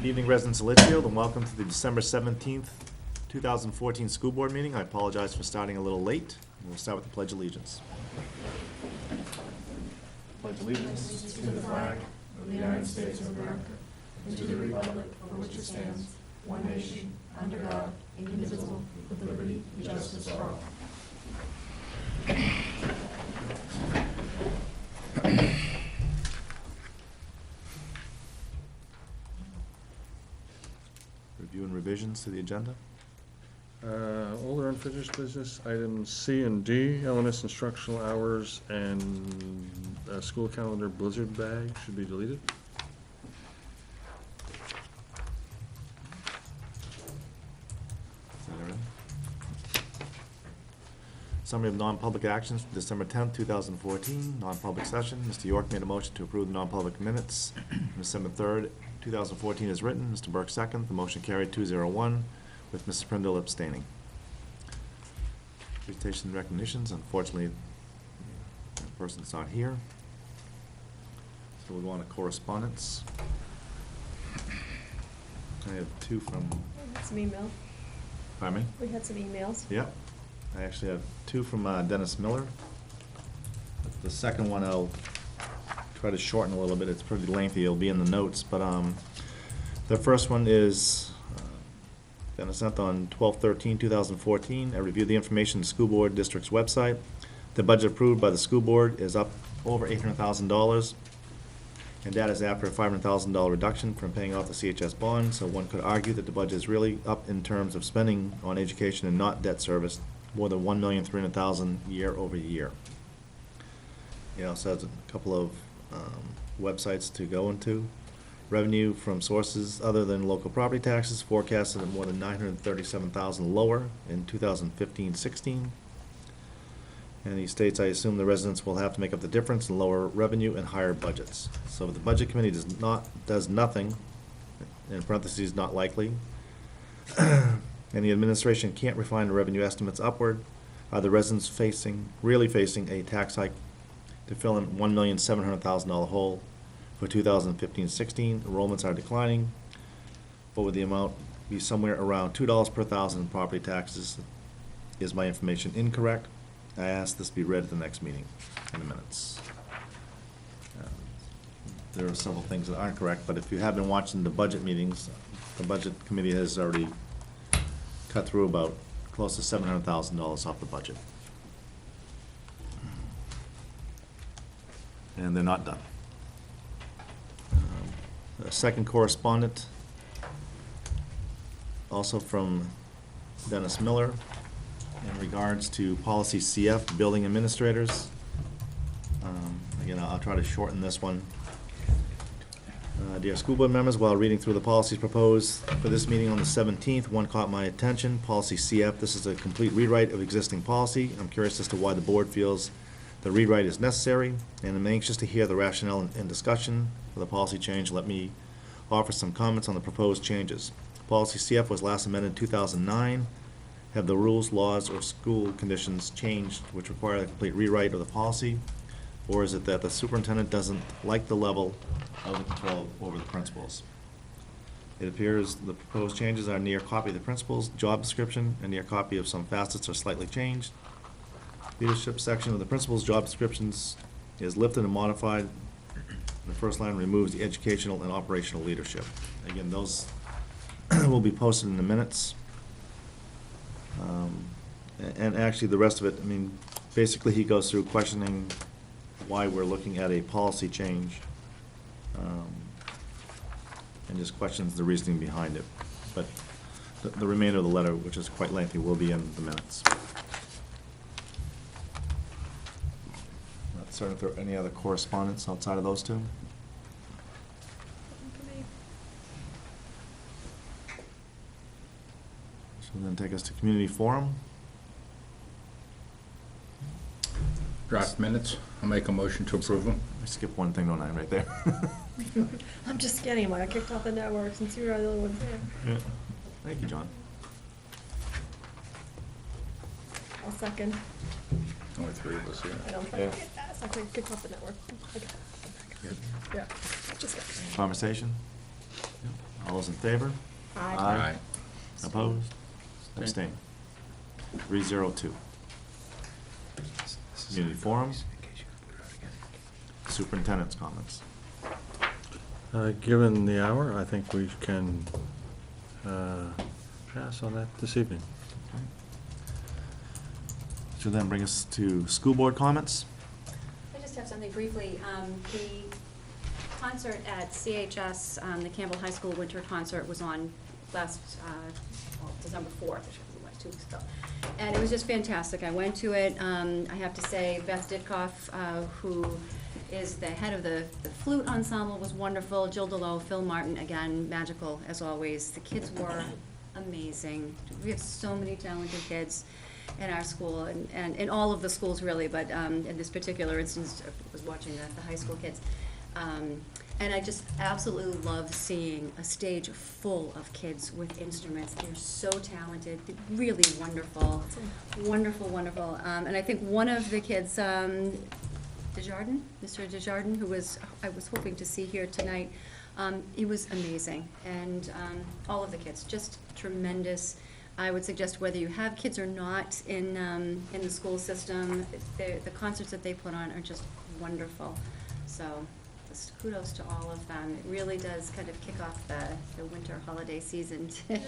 Good evening, residents of Litchfield, and welcome to the December 17th, 2014 school board meeting. I apologize for starting a little late. We'll start with the Pledge of Allegiance. Pledge allegiance to the flag of the United States of America and to the republic for which it stands, one nation, under God, indivisible, with liberty and justice for all. Review and revisions to the agenda. Older unfinished business, items C and D, LMS instructional hours and school calendar blizzard bag should be deleted. Is that everything? Summary of non-public actions for December 10th, 2014, non-public session. Mr. York made a motion to approve the non-public minutes. December 3rd, 2014 is written. Mr. Burke second. The motion carried 2-0-1 with Mrs. Prindle abstaining. Presentation and recognitions. Unfortunately, that person's not here. So we'll go on to correspondence. I have two from... We had some email. Pardon me? We had some emails. Yep. I actually have two from Dennis Miller. The second one I'll try to shorten a little bit. It's pretty lengthy. It'll be in the notes. But the first one is Dennis sent on 12/13/2014. I reviewed the information in the school board district's website. The budget approved by the school board is up over $800,000. And that is after a $500,000 reduction from paying off the CHS bond. So one could argue that the budget is really up in terms of spending on education and not debt service, more than $1,300,000 year over year. It also has a couple of websites to go into. Revenue from sources other than local property taxes forecasted at more than $937,000 lower in 2015-16. And he states, I assume the residents will have to make up the difference in lower revenue and higher budgets. So the budget committee does nothing, in parentheses, not likely. And the administration can't refine the revenue estimates upward. Are the residents really facing a tax hike to fill in $1,700,000 hole for 2015-16? Enrollments are declining. What would the amount be? Somewhere around $2 per thousand in property taxes. Is my information incorrect? I asked this be read at the next meeting in the minutes. There are several things that aren't correct, but if you have been watching the budget meetings, the budget committee has already cut through about close to $700,000 off the budget. And they're not done. A second correspondent, also from Dennis Miller, in regards to policy CF, building administrators. Again, I'll try to shorten this one. Dear school board members, while reading through the policies proposed for this meeting on the 17th, one caught my attention, policy CF. This is a complete rewrite of existing policy. I'm curious as to why the board feels the rewrite is necessary, and I'm anxious to hear the rationale and discussion for the policy change. Let me offer some comments on the proposed changes. Policy CF was last amended in 2009. Have the rules, laws, or school conditions changed which require a complete rewrite of the policy? Or is it that the superintendent doesn't like the level of the control over the principals? It appears the proposed changes are near copy of the principal's job description and near copy of some facets are slightly changed. Leadership section of the principal's job descriptions is lifted and modified. The first line removes the educational and operational leadership. Again, those will be posted in the minutes. And actually the rest of it, I mean, basically he goes through questioning why we're looking at a policy change, and just questions the reasoning behind it. But the remainder of the letter, which is quite lengthy, will be in the minutes. Not certain if there are any other correspondence outside of those two. So then take us to community forum. Draft minutes, I'll make a motion to approve them. I skipped one thing, don't I, right there? I'm just getting them. I kicked off the network since you were the only ones there. Yeah. Thank you, John. I'll second. Only three of us here. I don't Yeah. I kicked off the network. Okay. Good. Yeah. Just got Conversation? All those in favor? Aye. Opposed? Abstain. 302. Community forums. Superintendent's comments. Given the hour, I think we can pass on that this evening. Should then bring us to school board comments. I just have something briefly. The concert at CHS, the Campbell High School Winter Concert, was on last, December 4th, which was like 2 weeks ago. And it was just fantastic. I went to it. I have to say, Beth Ditkoff, who is the head of the flute ensemble, was wonderful. Jill DeLoe, Phil Martin, again, magical as always. The kids were amazing. We have so many talented kids in our school, and in all of the schools really, but in this particular instance, I was watching the high school kids. And I just absolutely love seeing a stage full of kids with instruments. They're so talented, they're really wonderful, wonderful, wonderful. And I think one of the kids, Desjardins, Mr. Desjardins, who I was hoping to see here tonight, he was amazing. And all of the kids, just tremendous. I would suggest whether you have kids or not in the school system, the concerts that they put on are just wonderful. So just kudos to all of them. It really does kind of kick off the winter holiday season to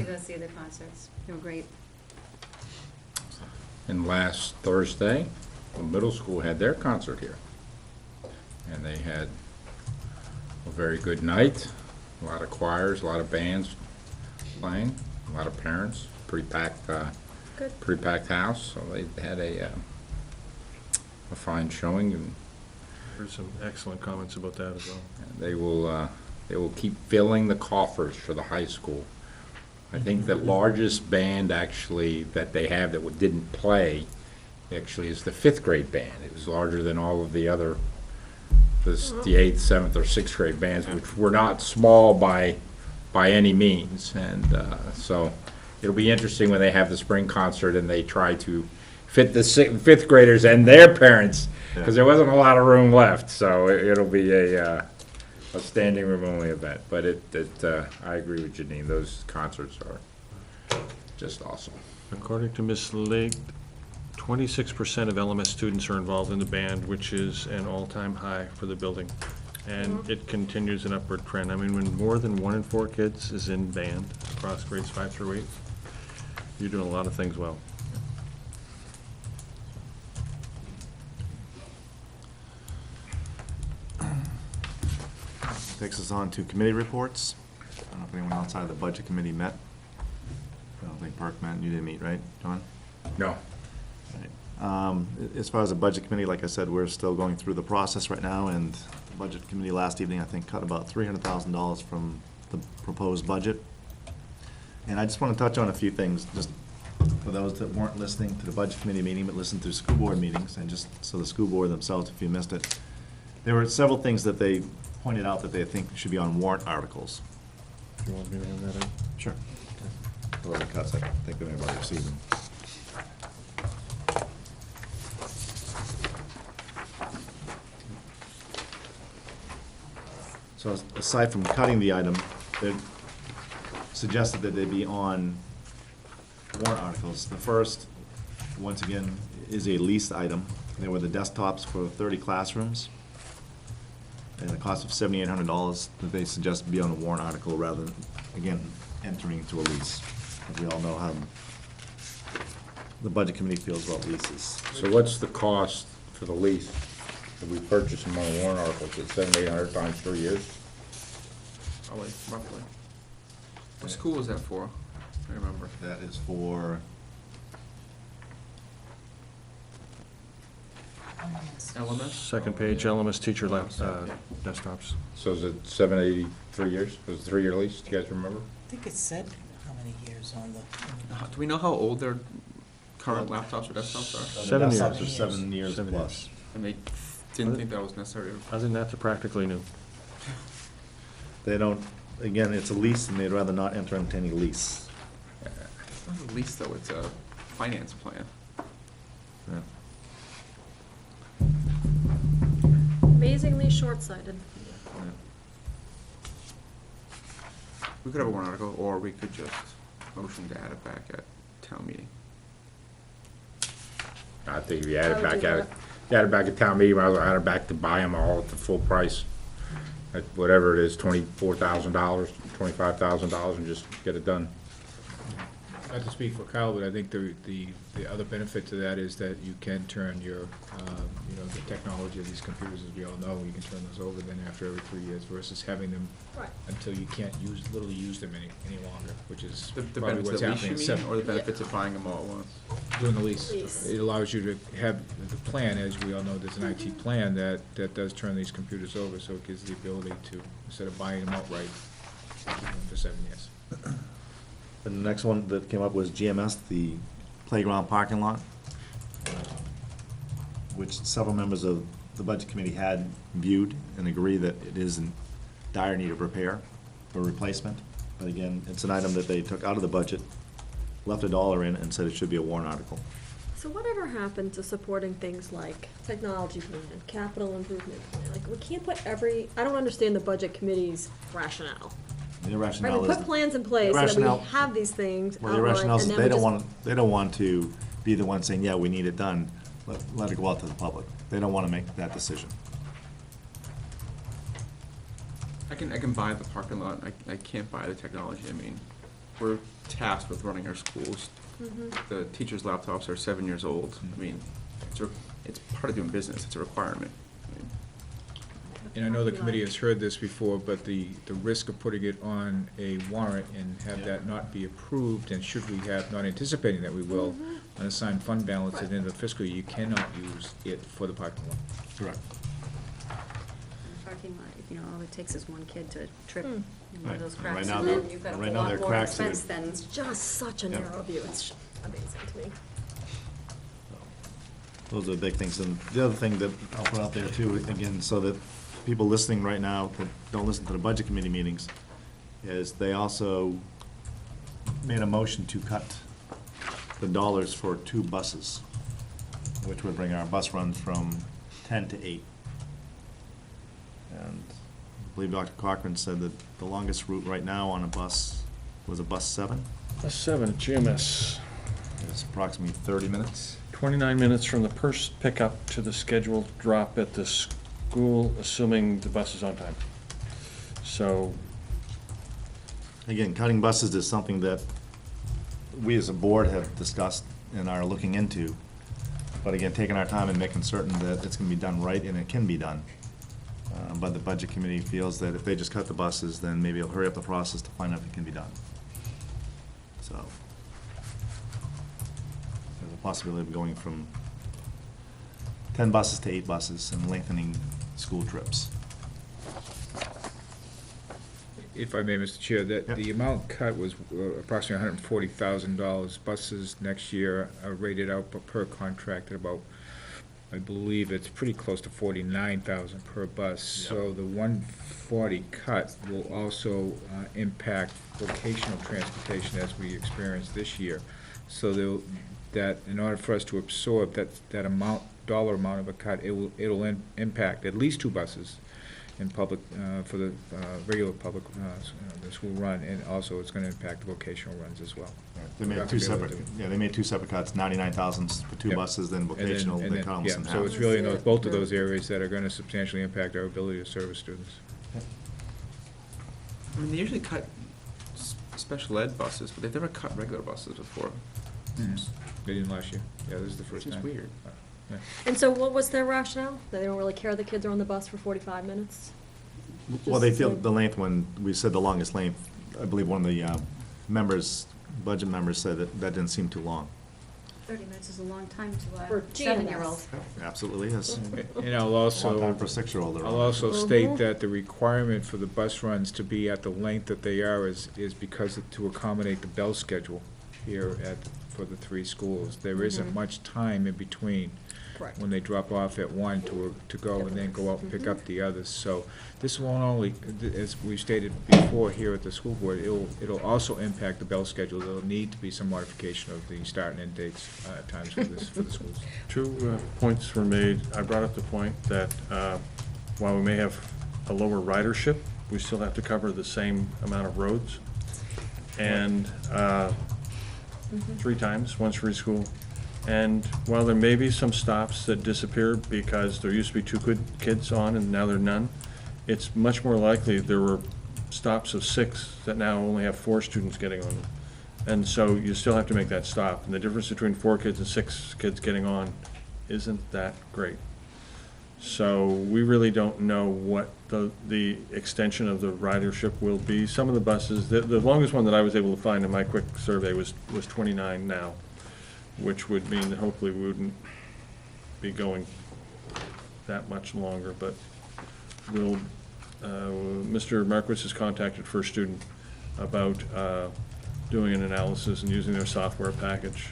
go see the concerts. They were great. And last Thursday, the middle school had their concert here. And they had a very good night, a lot of choirs, a lot of bands playing, a lot of parents, pretty packed house. So they had a fine showing, and Heard some excellent comments about that as well. they will keep filling the coffers for the high school. I think the largest band actually that they have that didn't play actually is the 5th grade band. It was larger than all of the other, the 8th, 7th, or 6th grade bands, which were not small by any means. And so it'll be interesting when they have the spring concert and they try to fit the 5th graders and their parents, because there wasn't a lot of room left. So it'll be a standing room only event. But I agree with Janine. Those concerts are just awesome. According to Ms. Lake, 26% of LMS students are involved in the band, which is an all-time high for the building. And it continues an upward trend. I mean, when more than 1 in 4 kids is in band across grades 5 through 8, you're doing a lot of things well. Takes us on to committee reports. I don't know if anyone outside of the budget committee met. I don't think Park met. You didn't meet, right, John? No. As far as the budget committee, like I said, we're still going through the process right now, and the budget committee last evening, I think, cut about $300,000 from the proposed budget. And I just want to touch on a few things, just for those that weren't listening to the budget committee meeting, but listened to school board meetings, and just so the school board themselves, if you missed it, there were several things that they pointed out that they think should be on warrant articles. Do you want me to hand that out? Sure. Those are cuts, I think that everybody received them. So aside from cutting the item, they suggested that they be on warrant articles. The first, once again, is a leased item. They were the desktops for 30 classrooms, and the cost of $7,800 that they suggest be on a warrant article rather than, again, entering into a lease. As we all know how the budget committee feels about leases. So what's the cost for the lease? If we purchase them on a warrant article, it's $700-800 times 3 years? Probably, roughly. What school was that for? I remember. That is for, LMS? Second page, LMS teacher desktops. So is it 780, 3 years? Was it a 3-year lease? Do you guys remember? I think it said how many years on the. Do we know how old their current laptops or desktops are? 7 years. desktops are 7 years 7 plus. And they didn't think that was necessary. Other than that, they're practically new. They don't, again, it's a lease, and they'd rather not enter into any lease. It's not a lease, though, it's a finance plan. Yeah. Amazingly short-sighted. We could have a warrant article, or we could just motion to add it back at town meeting. I think if you add I it would back, do add it, you add it back at town meeting, might as well add it back to buy them all at the full price. At whatever it is, $24,000, $25,000, and just get it done. Not to speak for Kyle, but I think the other benefit to that is that you can turn your, you know, the technology of these computers, as we all know, you can turn those over then after every 3 years versus having them Right. until you can't literally use them any longer, which is The probably benefits what's of lease, happening. you mean, or the benefits of buying them all at once? Doing the lease. Lease. It allows you to have the plan, as we all know, there's an IT plan that does turn these computers over, so it gives the ability to, instead of buying them outright, keep them for 7 years. And the next one that came up was GMS, the playground parking lot, which several members of the budget committee had viewed and agree that it is in dire need of repair or replacement. But again, it's an item that they took out of the budget, left $1 in, and said it should be a warrant article. So whatever happened to supporting things like technology plan, capital improvement plan? Like, we can't put I don't understand the budget committee's rationale. The Right, rationale we is. put plans in place so that rationale- we have these things Well, the outlined, rationale is and that then we just. they don't want to be the one saying, yeah, we need it done, let it go out to the public. They don't want to make that decision. I can buy the parking lot, I can't buy the technology. I mean, we're tasked with running our schools. The teachers' laptops are 7 years old. I mean, it's part of doing business, it's a requirement. I mean, And I know the committee has heard this before, but the risk of putting it on a warrant and have that not be approved, and should we have, not anticipating that we will, unassigned fund balance at the end of the fiscal year, you cannot use it for the parking lot. Correct. Parking lot, you know, all it takes is one kid to trip in one Right. of those And cracks, right now and they're- then you've got a right whole now lot they're more cracks that expense than. It's just such a Yeah. narrow view, it's amazing to me. Those are the big things. And the other thing that I'll put out there too, again, so that people listening right now that don't listen to the budget committee meetings, is they also made a motion to cut the dollars for 2 buses, which would bring our bus runs from 10 to 8. And I believe Dr. Cochran said that the longest route right now on a bus was a bus 7. Bus 7 at GMS, It's approximately 30 minutes. 29 minutes from the first pickup to the scheduled drop at the school, assuming the bus is on time. So, Again, cutting buses is something that we as a board have discussed and are looking into. But again, taking our time and making certain that it's gonna be done right and it can be done. But the budget committee feels that if they just cut the buses, then maybe it'll hurry up the process to find out if it can be done. So, there's a possibility of going from 10 buses to 8 buses and lengthening school trips. If I may, Mr. Chair, Yep. that the amount cut was approximately $140,000. Buses next year are rated out per contract at about, I believe it's pretty close to 49,000 per bus. So the 140 cut will also impact vocational transportation as we experienced this year. So that in order for us to absorb that amount, dollar amount of a cut, it'll impact at least 2 buses in public, for the regular public, the school run, and also it's gonna impact the vocational runs as well. They We're made not 2 gonna be able separate, to- yeah, they made 2 separate cuts, 99,000 for 2 Yep. buses, then And then- vocational, and they then- cut almost in half. So it's really in That's it. both of those areas that are gonna substantially impact our ability to service students. I mean, they usually cut special ed buses, but they've never cut regular buses before. They didn't last year. Yeah, this is the first Seems time. weird. Yeah. And so what was their rationale? That they don't really care the kids are on the bus for 45 minutes? Well, they Just feel like- the length, when we said the longest length, I believe one of the members, budget members said that that didn't seem too long. 30 minutes is a long time to For a 7-year-old. Absolutely is. And I'll Long also. time for a 6-year-old. I'll also state Mhm. that the requirement for the bus runs to be at the length that they are is because to accommodate the bell schedule here for the 3 schools. There isn't Mhm. much time in between Correct. when they drop off at one to go and then go out and pick up the others. So this won't only, as we stated before here at the school board, it'll also impact the bell schedule. There'll need to be some modification of the start and end dates at times for the schools. 2 points were made. I brought up the point that while we may have a lower ridership we still have to cover the same amount of roads. And 3 times, once for each school. And while there may be some stops that disappear because there used to be 2 good kids on and now there are none, it's much more likely there were stops of 6 that now only have 4 students getting on them. And so you still have to make that stop. And the difference between 4 kids and 6 kids getting on isn't that great. So we really don't know what the extension of the ridership will be. Some of the buses, the longest one that I was able to find in my quick survey was 29 now, which would mean that hopefully we wouldn't be going that much longer, but we'll, Mr. Marquis has contacted First Student about doing an analysis and using their software package.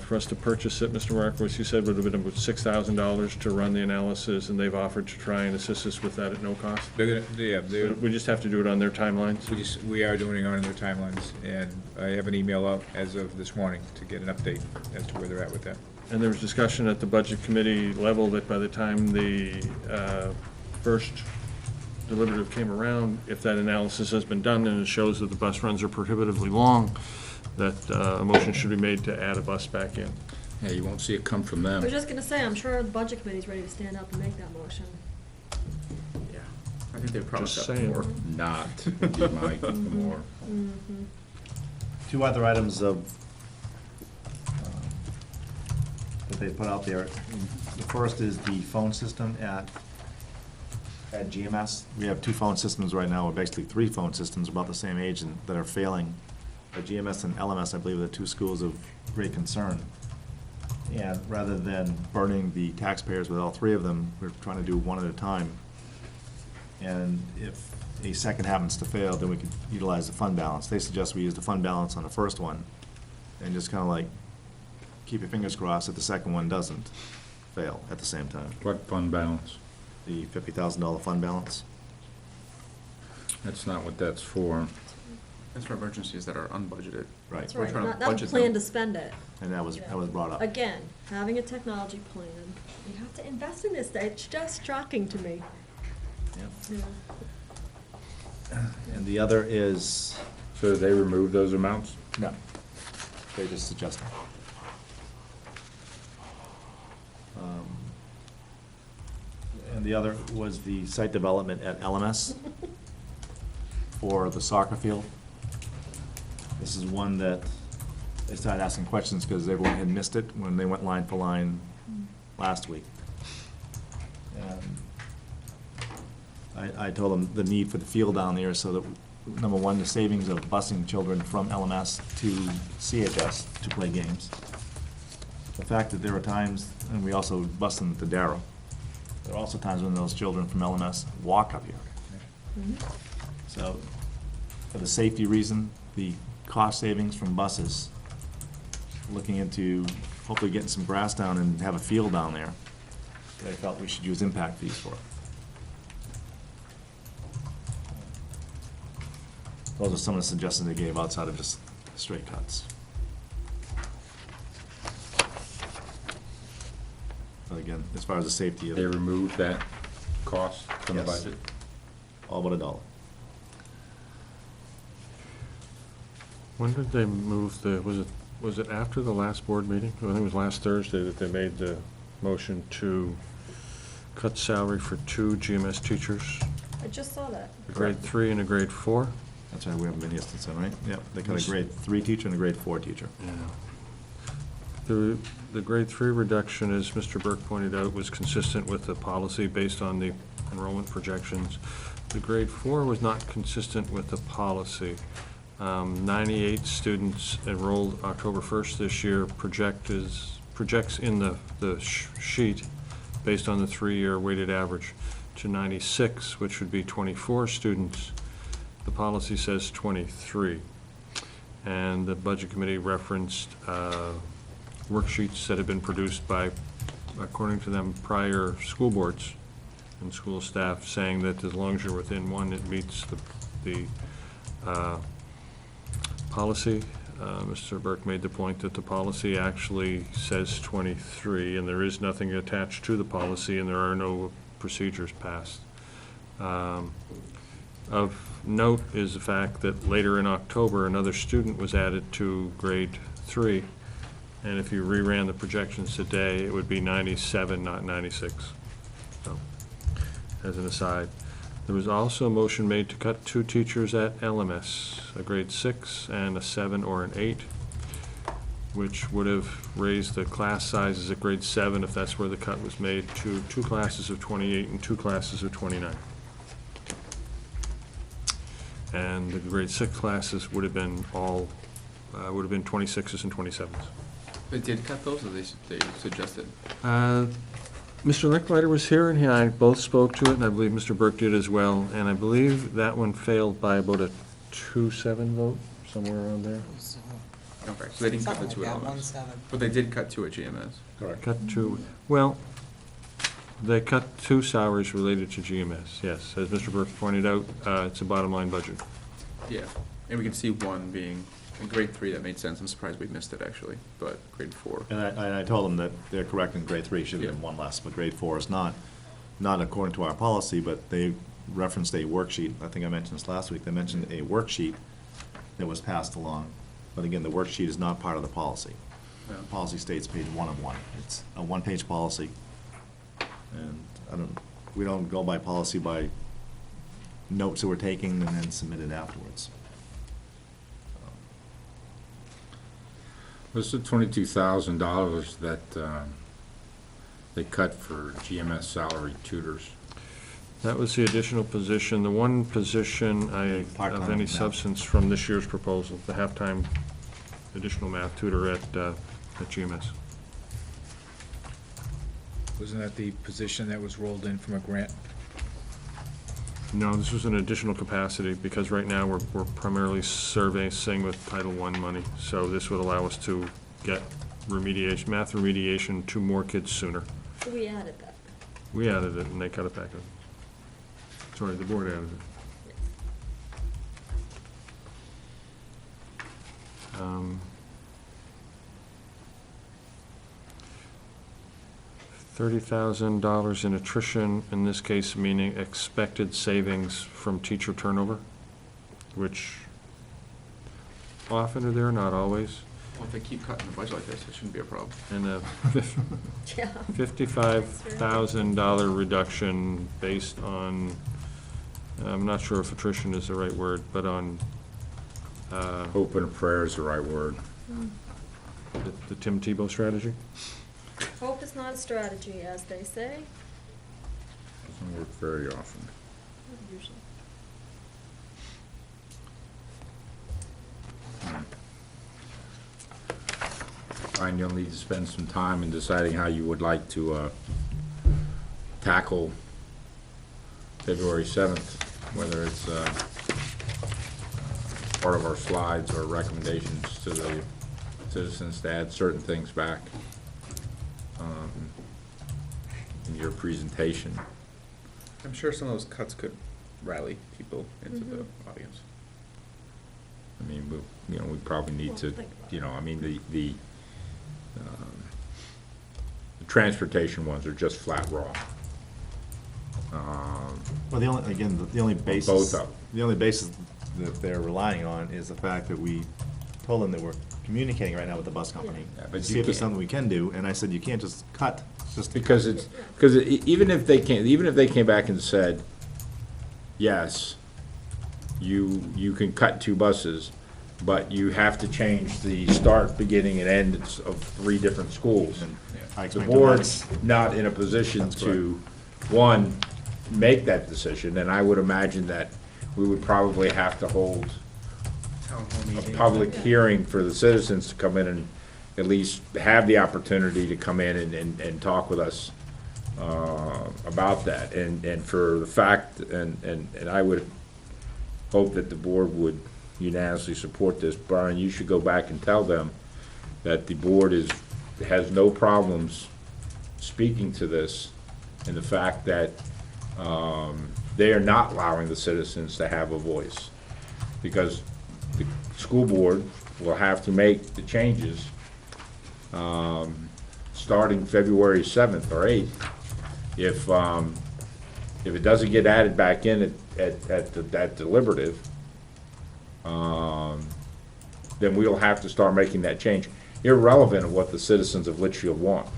For us to purchase it, Mr. Marquis, you said would have been about $6,000 to run the analysis, and they've offered to try and assist us with that at no cost. We just have to do it on their timelines. We are doing it on their timelines, and I have an email out as of this morning to get an update as to where they're at with that. And there was discussion at the Budget Committee level that by the time the first deliberative came around, if that analysis has been done and it shows that the bus runs are prohibitively long, that a motion should be made to add a bus back in. Yeah, you won't see it come from I them. was just gonna say, I'm sure the budget committee's ready to stand up and make that motion. Yeah, I think they promised Just that saying. before. Not, you might, more. 2 other items of, that they put out there. The first is the phone system at GMS. We have 2 phone systems right now, or basically 3 phone systems about the same age and that are failing. GMS and LMS, I believe, are the 2 schools of great concern. And rather than burning the taxpayers with all 3 of them, we're trying to do one at a time. And if a second happens to fail, then we could utilize the fund balance. They suggest we use the fund balance on the first one and just kind of like keep your fingers crossed that the second one doesn't fail at the same time. What fund balance? The $50,000 fund balance. That's not what that's for. That's for emergencies that are unbudgeted. Right. That's We're right, trying to not a budget plan them. to spend it. And that was brought up. Again, having a technology plan, you have to invest in this, it's just shocking to me. Yeah. Yeah. And the other is, So did they remove those amounts? no, they just suggested. And the other was the site development at LMS for the soccer field. This is one that they started asking questions because everyone had missed it when they went line for line last week. And I told them the need for the field down there so that, number one, the savings of busing children from LMS to CHS to play games. The fact that there are times, and we also bus them to Darrow, there are also times when those children from LMS walk up here. So, for the safety reason, the cost savings from buses, looking into hopefully getting some grass down and have a field down there, they felt we should use impact fees for it. Those are some of the suggestions they gave outside of just straight cuts. But again, as far as the safety of They removed that cost from the Yes. budget? all but $1. When did they move was it after the last board meeting? I think it was last Thursday that they made the motion to cut salary for 2 GMS teachers, I just saw that. a grade 3 and a grade 4. That's right, we haven't been here since then, right? Yep, they got a grade 3 teacher and a grade 4 teacher. The grade 3 reduction, as Mr. Burke pointed out, was consistent with the policy based on the enrollment projections. The grade 4 was not consistent with the policy. 98 students enrolled October 1st this year, projects in the sheet based on the 3-year weighted average to 96, which would be 24 students. The policy says 23. And the Budget Committee referenced worksheets that have been produced by, according to them, prior school boards and school staff, saying that as long as you're within 1, it meets the policy. Mr. Burke made the point that the policy actually says 23, and there is nothing attached to the policy, and there are no procedures passed. Of note is the fact that later in October, another student was added to grade 3, and if you reran the projections today, it would be 97, not 96. So, as an aside. There was also a motion made to cut 2 teachers at LMS, a grade 6 and a 7 or an 8, which would have raised the class sizes at grade 7, if that's where the cut was made, to 2 classes of 28 and 2 classes of 29. And the grade 6 classes would have been all, would have been 26s and 27s. They did cut those, or they suggested? Mr. Licklider was here, and he and I both spoke to it, and I believe Mr. Burke did as well, and I believe that one failed by about a 2-7 vote, somewhere around there. So, Okay, so they didn't cut the something 2 like that, elements. 1-7. But they did cut 2 at GMS. Correct. Cut 2, well, they cut 2 salaries related to GMS, yes. As Mr. Burke pointed out, it's a bottom line budget. Yeah, and we can see one being, in grade 3, that made sense. I'm surprised we missed it, actually, but grade 4. And I told them that they're correct in grade 3, should have been Yeah. 1 less, but grade 4 is not according to our policy, but they referenced a worksheet. I think I mentioned this last week. They mentioned a worksheet that was passed along. But again, the worksheet is not part of the policy. Yeah. The policy states page 1 of 1. It's a 1-page policy. And we don't go by policy by notes that we're taking and then submit it afterwards. What's the $22,000 that they cut for GMS salary tutors? That was the additional position, the one position of Part-time any math. substance from this year's proposal, the halftime additional math tutor at GMS. Wasn't that the position that was rolled in from a grant? No, this was an additional capacity, because right now we're primarily servicing with Title I money. So this would allow us to get remediation, math remediation to more kids sooner. We added that. We added it and they cut it back. Sorry, the board added it. $30,000 in attrition, in this case meaning expected savings from teacher turnover, which often are there, not always. Well, if they keep cutting the budget like this, it shouldn't be a problem. And a Yeah. $55,000 reduction based on, I'm not sure if attrition is the right word, but on Hope and prayer is the right word. the Tim Tebow strategy. Hope is not a strategy, as they say. Doesn't work very often. Usually. Fine, you'll need to spend some time in deciding how you would like to tackle February 7th, whether it's part of our slides or recommendations to the citizens to add certain things back in your presentation. I'm sure some of those cuts could rally people into the audience. I mean, we probably need Well, to, think about I mean, the transportation ones are just flat wrong. Well, the only, again, the only basis. Both of them. The only basis that they're relying on is the fact that we told them that we're communicating right now with the bus company. Yeah, but to you see if there's can't- something we can do, and I said, you can't just cut, just. Because even if they came back and said, yes, you can cut 2 buses, but you have to change the start, beginning, and end of 3 different schools. And I The explained to them board's not in a position That's to, one, make that decision, and I would imagine that we would probably have to hold Town hall a meeting. public hearing for the citizens to come in and at least have the opportunity to come in and talk with us about that. And for the fact, and I would hope that the board would unanimously support this. Brian, you should go back and tell them that the board has no problems speaking to this, and the fact that they are not allowing the citizens to have a voice. Because the school board will have to make the changes starting February 7th or 8th If it doesn't get added back in at deliberative, then we'll have to start making that change, irrelevant of what the citizens of Litchfield want.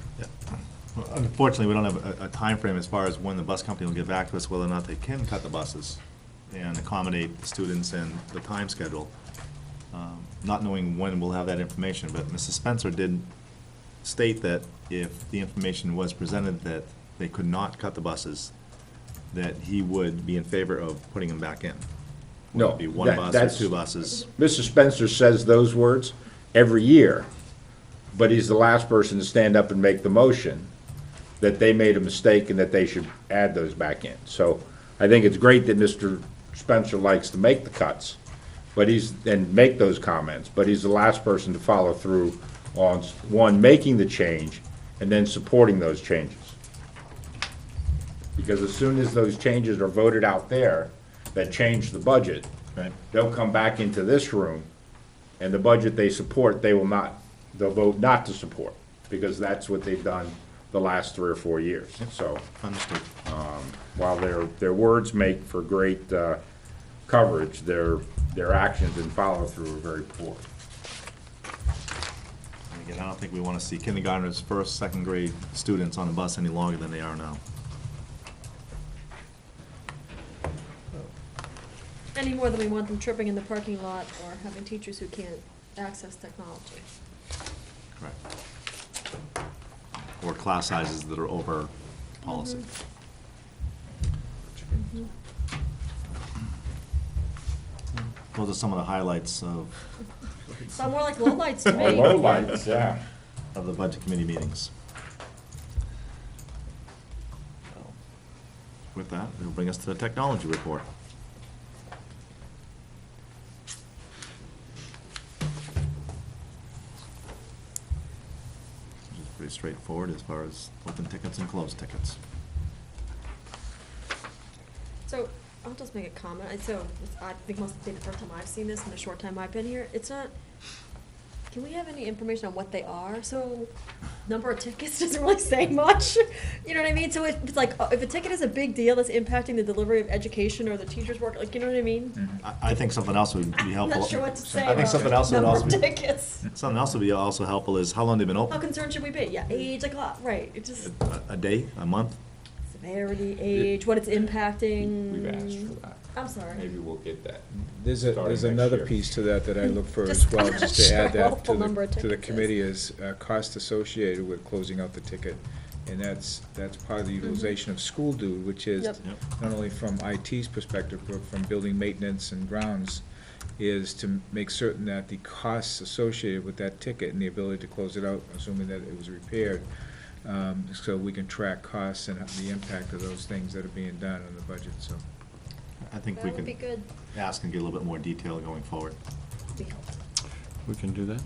Well, unfortunately, we don't have a timeframe as far as when the bus company will get back to us, whether or not they can cut the buses and accommodate the students and the time schedule. Not knowing when we'll have that information, but Mrs. Spencer did state that if the information was presented that they could not cut the buses, that he would be in favor of putting them back in. No, Whether it be one bus or that's- two buses. Mr. Spencer says those words every year, but he's the last person to stand up and make the motion that they made a mistake and that they should add those back in. So I think it's great that Mr. Spencer likes to make the cuts, but and make those comments, but he's the last person to follow through on, one, making the change, and then supporting those changes. Because as soon as those changes are voted out there, that change the budget, Right. they'll come back into this room, and the budget they support, they'll vote not to support, because that's what they've done the last 3 or 4 years. So, Understood. while their words make for great coverage, their actions and follow-through are very poor. And again, I don't think we want to see kindergartners, first, second grade students on the bus any longer than they are now. Any more than we want them tripping in the parking lot or having teachers who can't access technology. Correct. Or class sizes that are over policy. Those are some of the highlights of Sound more like lowlights to Or me. lowlights, yeah. the budget committee meetings. With that, it'll bring us to the technology report. Which is pretty straightforward as far as open tickets and closed tickets. So, I'll just make a comment. I think must be the first time I've seen this in the short time I've been here. It's not, can we have any information on what they are? So, number of tickets doesn't really say much. You know what I mean? So it's like, if a ticket is a big deal that's impacting the delivery of education or the teacher's work, like, you know what I mean? I think something else would be I'm helpful. not sure what to say I think about something else would number also of be, tickets. something else would be also helpful is how long they've been How open. concerned should we be? Yeah, age, like, right, it just, A day, a month? severity, age, what it's impacting. We've asked for that. I'm sorry. Maybe we'll get that. There's Starting next another year. piece to that I look for Just- as well, I'm not just to sure add how that full number of to the tickets is. committee is cost associated with closing out the ticket. And that's part of the utilization of school due, which is Yep. Yep. not only from IT's perspective, but from building maintenance and grounds, is to make certain that the costs associated with that ticket and the ability to close it out, assuming that it was repaired, so we can track costs and the impact of those things that are being done on the budget, so. I think we That would be can good. ask and get a little bit more detail going forward. Be helpful. We can do that.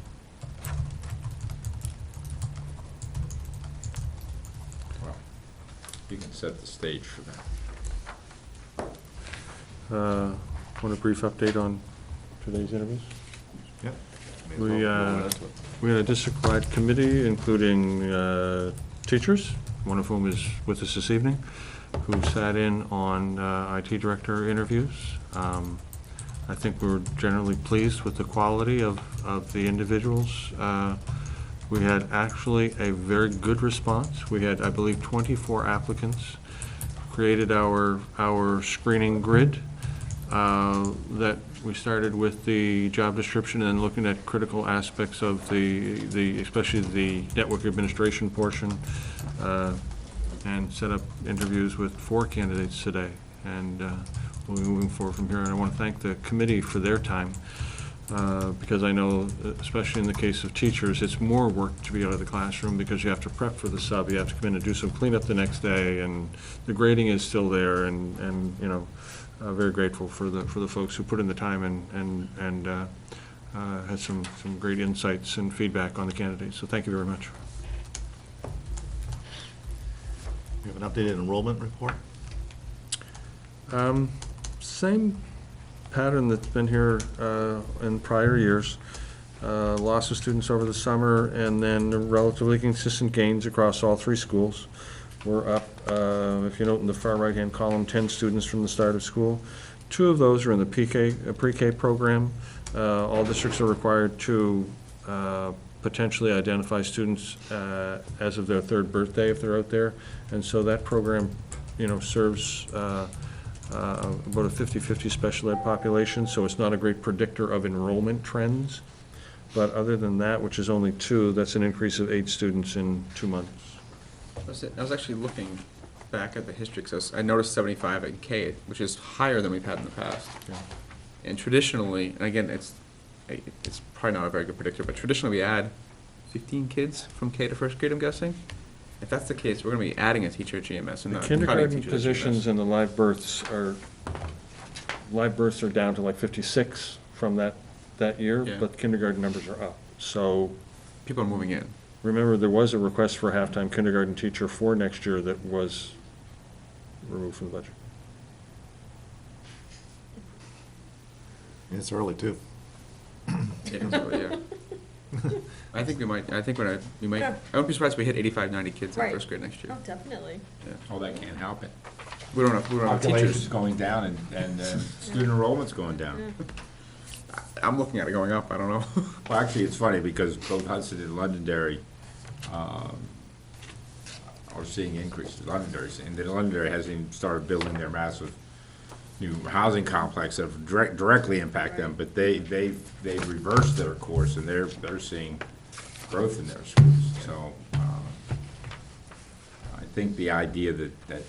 Well, you can set the stage for that. Want a brief update on today's interviews? Yep. We had a district-wide committee, including teachers, one of whom is with us this evening, who sat in on IT director interviews. I think we were generally pleased with the quality of the individuals. We had actually a very good response. We had, I believe, 24 applicants. Created our screening grid that we started with the job description and then looking at critical aspects of especially the network administration portion, and set up interviews with 4 candidates today. And we'll be moving forward from here. And I want to thank the committee for their time, because I know, especially in the case of teachers, it's more work to be out of the classroom because you have to prep for the sub, you have to come in and do some cleanup the next day, and the grading is still there, and you know, very grateful for the folks who put in the time and had some great insights and feedback on the candidates. So thank you very much. We have an updated enrollment report? Same pattern that's been here in prior years. Loss of students over the summer, and then relatively consistent gains across all 3 schools. We're up, if you note in the far right-hand column, 10 students from the start of school. 2 of those are in the pre-K program. All districts are required to potentially identify students as of their 3rd birthday if they're out there. And so that program, serves about a 50-50 special ed population, so it's not a great predictor of enrollment trends. But other than that, which is only 2, that's an increase of 8 students in 2 months. I was actually looking back at the history, because I noticed 75 in K, which is higher than we've had in the past. Yeah. And traditionally, and again, it's probably not a very good predictor, but traditionally we add 15 kids from K to 1st grade, I'm guessing. If that's the case, we're going to be adding a teacher at GMS and The not cutting a kindergarten teacher at positions GMS. and the live births are down to like 56 from that year, Yeah. but kindergarten numbers are up. So People are moving in. remember, there was a request for a half-time kindergarten teacher for next year that was removed from the budget. It's early, too. Yeah. I think we might, Yeah. I wouldn't be surprised if we hit 85, 90 kids in Right. 1st grade next year. Oh, definitely. Yeah. Oh, that can't help it. We don't have Population's teachers. going down and student enrollment's going down. Yeah. I'm looking at it going up, I don't know. Well, actually, it's funny because both Hudson and Londonderry are seeing increases. Londonderry's, and then Londonderry hasn't even started building their massive new housing complex that would directly impact them, but they've reversed their course and they're seeing growth in their schools. So I think the idea that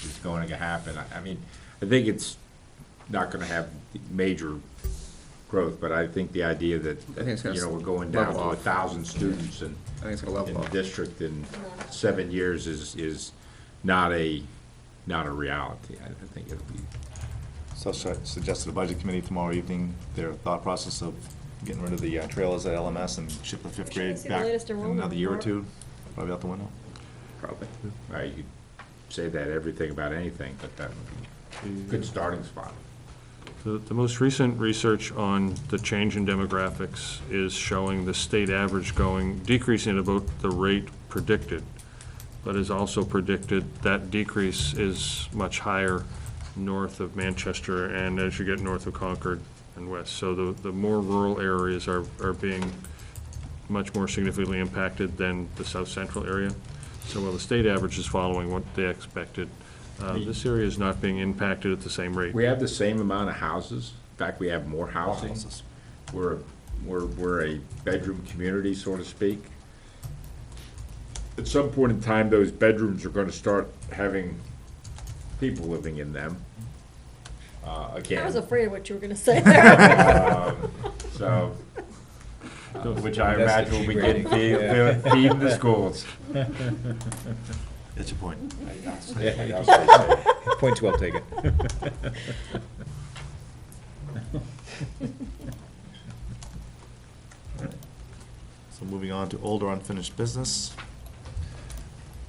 is going to happen. I mean, I think it's not going to have major growth, but I think the idea that, I think it's gonna we're going down level to off. 1,000 students I think it's gonna in level the off. district in 7 years is not a reality. I think it'll be. So should I suggest to the budget committee tomorrow evening their thought process of getting rid of the trailers at LMS and ship the 5th Should we grade see the back in latest enrollment another year or report? 2? Probably out the window. Probably. You could say that everything about anything, but that would be a good starting spot. The most recent research on the change in demographics is showing the state average decreasing at about the rate predicted, but is also predicted that decrease is much higher north of Manchester and as you get north of Concord and west. So the more rural areas are being much more significantly impacted than the south central area. So while the state average is following what they expected, this area is not being impacted at the same rate. We have the same amount of houses. In fact, we have more housing. Houses. We're a bedroom community, so to speak. At some point in time, those bedrooms are going to start having people living in them. Again. I was afraid of what you were gonna say there. So, which I That's imagine the will key begin rating. feeding the schools. That's your point. Point's well taken. So moving on to older unfinished business.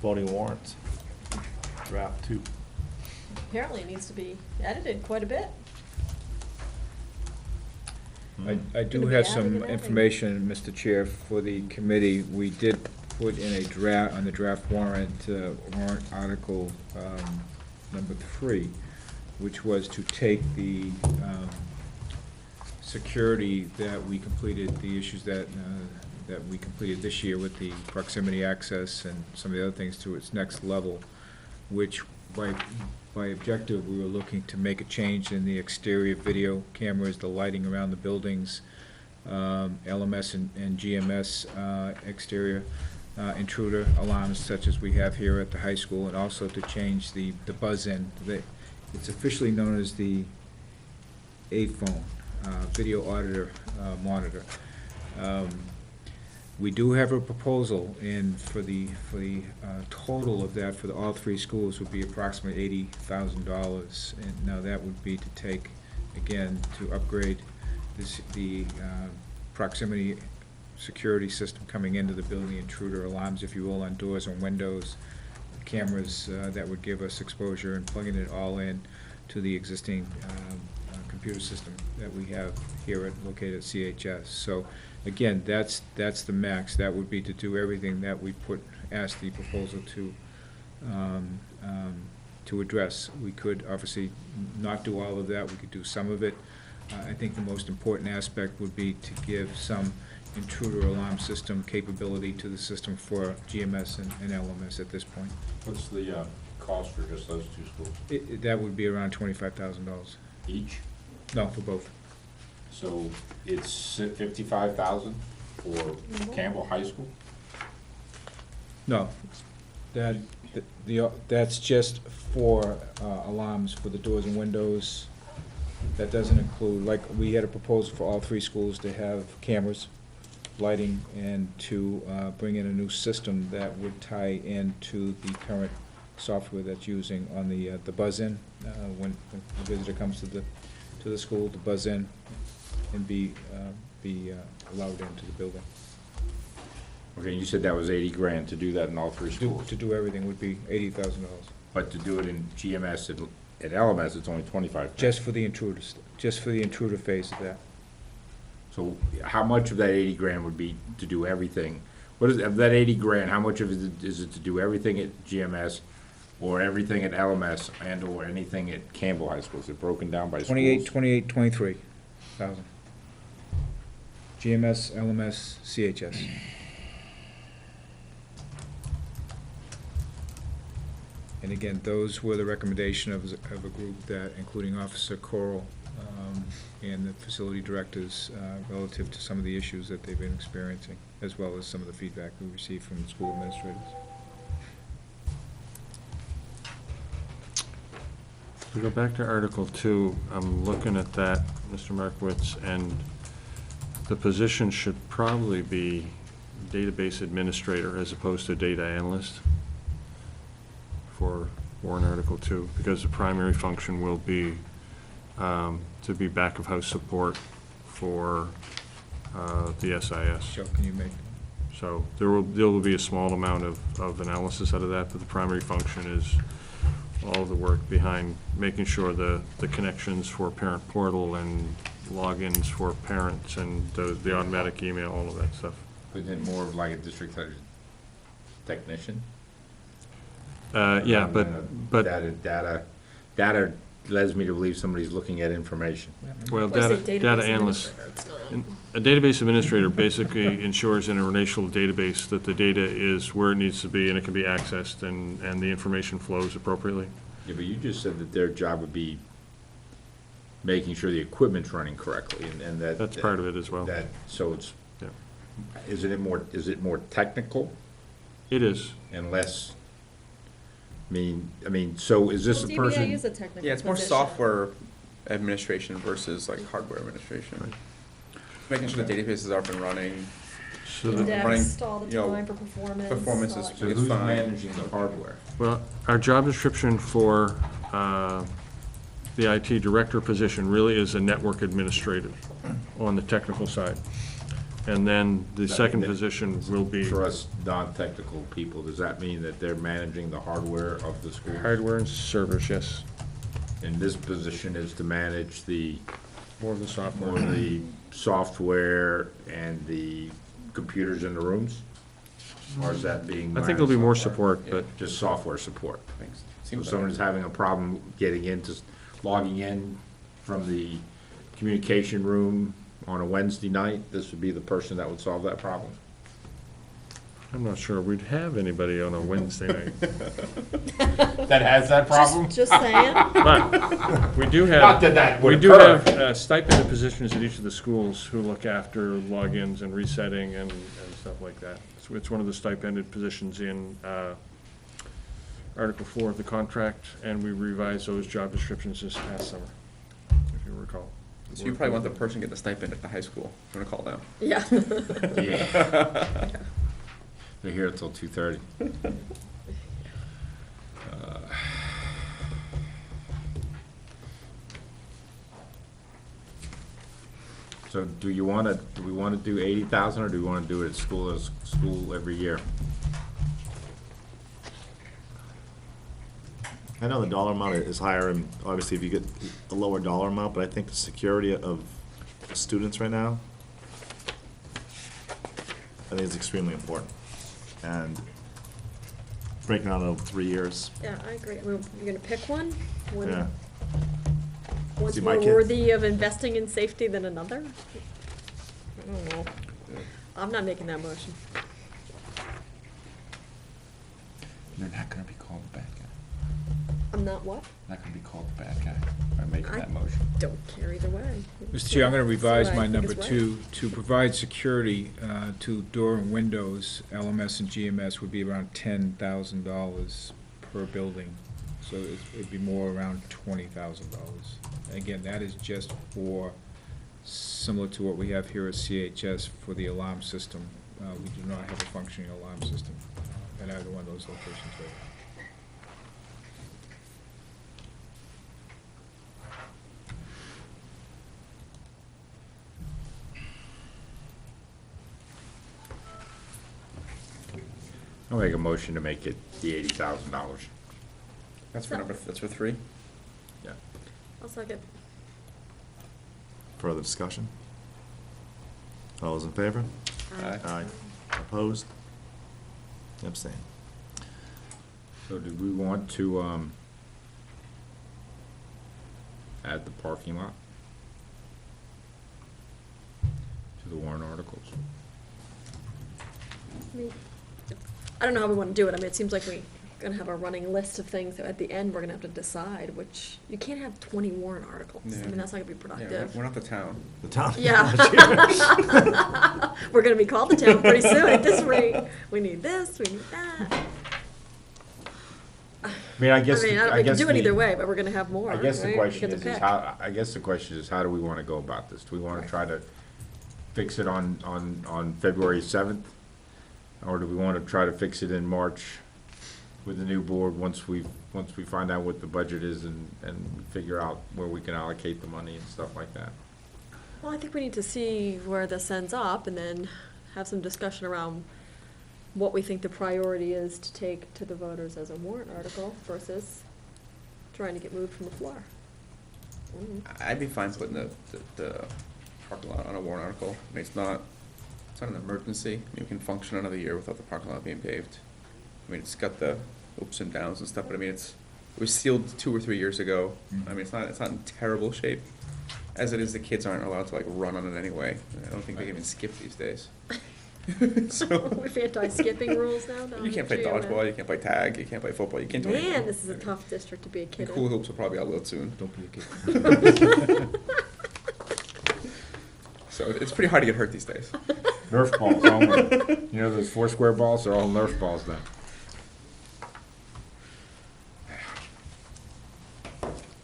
Voting warrant, draft 2. Apparently it needs to be edited quite a bit. I do Gonna be have added some and adding. information, Mr. Chair, for the committee. We did put in a draft, on the draft warrant, warrant article number 3, which was to take the security that we completed, the issues that we completed this year with the proximity access and some of the other things to its next level, which by objective, we were looking to make a change in the exterior video cameras, the lighting around the buildings, LMS and GMS exterior intruder alarms such as we have here at the high school, and also to change the buzz-in. It's officially known as the A-phone, video auditor monitor. We do have a proposal in for the total of that for all 3 schools would be approximately $80,000. And now that would be to take, again, to upgrade the proximity security system coming into the building, intruder alarms, if you will, on doors and windows, cameras that would give us exposure, and plugging it all in to the existing computer computer system that we have here located at CHS. So, again, that's the max. That would be to do everything that we asked the proposal to address. We could obviously not do all of that, we could do some of it. I think the most important aspect would be to give some intruder alarm system capability to the system for GMS and LMS at this point. What's the cost for just those two schools? That would be around $25,000. Each? No, for both. So it's 55,000 for Campbell High School? No, that's just for alarms for the doors and windows. That doesn't include, like, we had a proposal for all three schools to have cameras, lighting, and to bring in a new system that would tie into the current software that's using on the buzz-in, when a visitor comes to the school, to buzz in and be allowed into the building. Okay, you said that was 80 grand to do that in all three schools. To do everything would be $80,000. But to do it in GMS and LMS, it's only 25. Just for the intruders, just for the intruder phase of that. So how much of that 80 grand would be to do everything? What is, of that 80 grand, how much of it is it to do everything at GMS or everything at LMS and or anything at Campbell High School? Is it broken down by schools? 23,000. GMS, LMS, CHS. And again, those were the recommendation of a group that, including Officer Coral, and the facility directors, relative to some of the issues that they've been experiencing, as well as some of the feedback we received from the school administrators. If we go back to Article 2, I'm looking at that, Mr. Markowitz, and the position should probably be database administrator as opposed to data analyst for warrant Article 2, because the primary function will be to be back-of-house support for the SIS. Joe, can you make? So there will be a small amount of analysis out of that, but the primary function is all of the work behind making sure the connections for parent portal and logins for parents and the automatic email, all of that stuff. Isn't it more of like a district technician? Yeah, but Data leads me to believe somebody's looking at information. well, When I say data database analyst. administrator, it's not- A database administrator basically ensures in a relational database that the data is where it needs to be and it can be accessed and the information flows appropriately. Yeah, but you just said that their job would be making sure the equipment's running correctly and that. That's part of it as well. So it's, Yeah. is it more technical It is. and less, I mean, so is this a DBA person? is a technical Yeah, it's more position. software administration versus like hardware administration. Right. Making sure the databases are up and running. So the, running, Indexed all the you know, time for performance. performance all is- that So kind it's who's fine. managing the hardware? well, our job description for the IT director position really is a network administrator on the technical side. And then the second position will be For us non-technical people, does that mean that they're managing the hardware of the school? hardware and servers, yes. And this position is to manage the More of the software. more the software and the computers in the rooms? Or is that being I managed? think there'll be more software, support, yeah. but Just software support? Thanks. So Seems if someone's having a problem getting into, logging in from the communication room on a Wednesday night, this would be the person that would solve that problem? I'm not sure we'd have anybody on a Wednesday night. That has that problem? Just saying. But we do Not that have, that we would do occur. have stipended positions at each of the schools who look after logins and resetting and stuff like that. So it's one of the stipended positions in Article 4 of the contract, and we revised those job descriptions this past summer, if you recall. So you probably want the person to get the stipend at the high school. I'm gonna call them. Yeah. Yeah. They're here until 2:30. So do we want to do 80,000 or do we want to do it at school every year? I know the dollar amount is higher, and obviously if you get a lower dollar amount, but I think the security of students right now, I think is extremely important. And breaking out over 3 years, Yeah, I agree. I mean, you're gonna pick one? One- yeah. One's See, my more kids- worthy of investing in safety than another? I don't know. I'm not making that motion. You're not gonna be called the bad guy. I'm not what? Not gonna be called the bad guy by making I that motion. don't care either way. Mr. Chair, I'm going to revise So I my think number it's right. 2. To provide security to door and windows, LMS and GMS would be around $10,000 per building. So it'd be more around $20,000. Again, that is just for, similar to what we have here at CHS for the alarm system. We do not have a functioning alarm system at either one of those locations right now. I'll make a motion to make it the $80,000. That's for 3? Yeah. I'll second. Further discussion? All those in favor? Aye. Aye. Opposed? Abstain. So do we want to, add the parking lot to the warrant articles? I don't know how we want to do it. I mean, it seems like we're gonna have a running list of things that at the end, we're gonna have to decide which, you can't have 20 warrant articles. I Yeah. mean, that's not gonna be Yeah, productive. we're not the town. The town. Yeah. We're gonna be called the town pretty soon at this rate. We need this, we need that. I mean, I guess, we can do it either way, but we're gonna have more, I guess the right? question We get to is pick. how do we wanna go about this? Do we wanna Right. try to fix it on February 7th? Or do we wanna try to fix it in March with the new board, once we find out what the budget is and figure out where we can allocate the money and stuff like that? Well, I think we need to see where this ends up and then have some discussion around what we think the priority is to take to the voters as a warrant article versus trying to get moved from the floor. I'd be fine putting the parking lot on a warrant article. I mean, it's not an emergency. I mean, we can function another year without the parking lot being paved. I mean, it's got the ups and downs and stuff, but I mean, it was sealed 2 or 3 years ago. I mean, it's not in terrible shape. As it is, the kids aren't allowed to like run on it anyway. I don't think they can even skip these days. So With anti-skipping rules now, you can't play dodgeball, you can't play tag, you can't play football, you can't do anything. Man, this is a tough district to be a kid And hula in. hoops will probably outlawed soon. Don't be a kid. So it's pretty hard to get hurt these days. Nerf balls only. You know those 4 square balls? They're all Nerf balls now.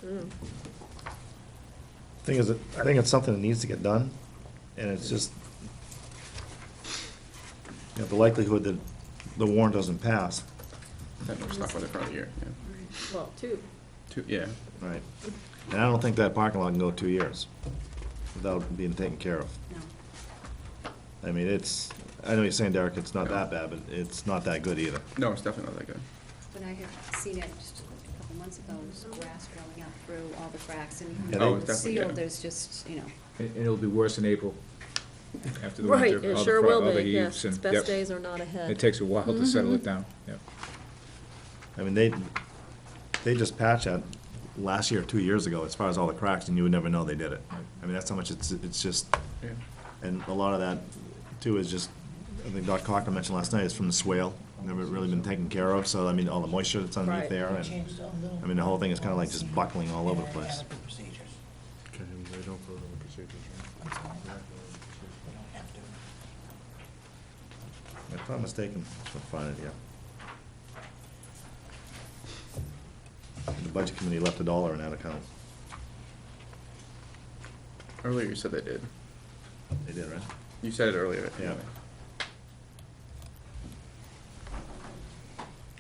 Mm. Thing is, I think it's something that needs to get done, and it's just, the likelihood that the warrant doesn't pass. Then we're stuck with it for another year, yeah. Well, two. Yeah. Right. And I don't think that parking lot can go 2 years without being taken care of. No. I mean, I know you're saying, Derek, it's not that bad, but it's not that good either. No, it's definitely not that good. But I had seen it just a couple months ago, there's grass growing up through all the cracks, and Yeah, Oh, they- it's definitely, yeah. sealed, there's just, And it'll be worse in April, after the Right, winter. it all the sure fro- will all the be, yes. heaves Its and- best yep. days are not ahead. It takes a while to settle it down, yep. I mean, they just patched that last year, 2 years ago, as far as all the cracks, and you would never know they did it. I mean, that's how much it's just, Yeah. and a lot of that, too, is just, I think Dr. Cochran mentioned last night, is from the swale, never really been taken care of, so, I mean, all the moisture that's underneath Right. there, and, Changed all the- I mean, the whole thing is kinda like just buckling all over the place. And the procedures. Okay, they don't vote on the procedures, I'm sorry. We don't have to. If I'm not mistaken, let's find it here. The budget committee left $1 in that account. Earlier you said they did. They did, right? You said it earlier. Yeah. anyway.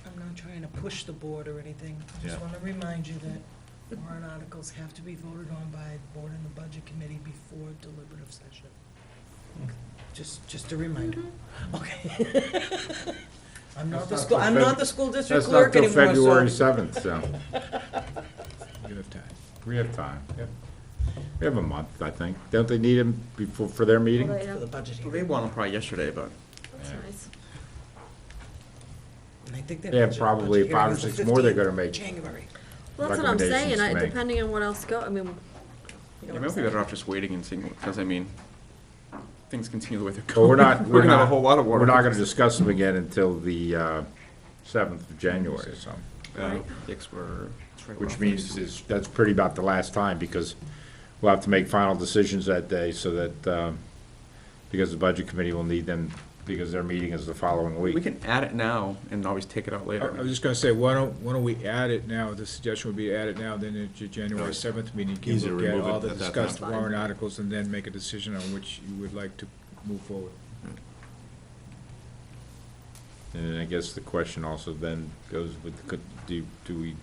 I'm not trying to push the board or anything. I just Yeah. want to remind you that warrant articles have to be voted on by the board and the budget committee before deliberative session. Just a reminder. Okay. I'm not the That's school, not I'm till not the school district That's not clerk till anymore, February so. 7th, so You have time. we have time, yep. We have a month, I think. Don't they need him before, for their meeting? Well, For the budget Well, they hearing. won them probably yesterday, but That's Yeah. nice. And I think their They have budget- probably budget hearing 5 or is the 6 more they're 15th gonna make. January. Well, that's what I'm saying, Recommendations to make. depending on what else go, I mean, you know yeah, what might I'm be saying. better off just waiting and seeing, because I mean, things continue the way they're Well, going. we're not, We're gonna have a whole lot of water. we're not gonna discuss them again until the 7th of January, so. Dicks were. it's right Which off means these. that's pretty about the last time, because we'll have to make final decisions that day, so that, because the budget committee will need them, because their meeting is the following We week. can add it now and always take it out I later. was just gonna say, why don't we add it now? The suggestion would be to add it now, then at your January 7th meeting, you can Easier to look at remove it all the at that discussed time. warrant articles and then make a decision on which you would like to move forward. And I guess the question also then goes with, do we,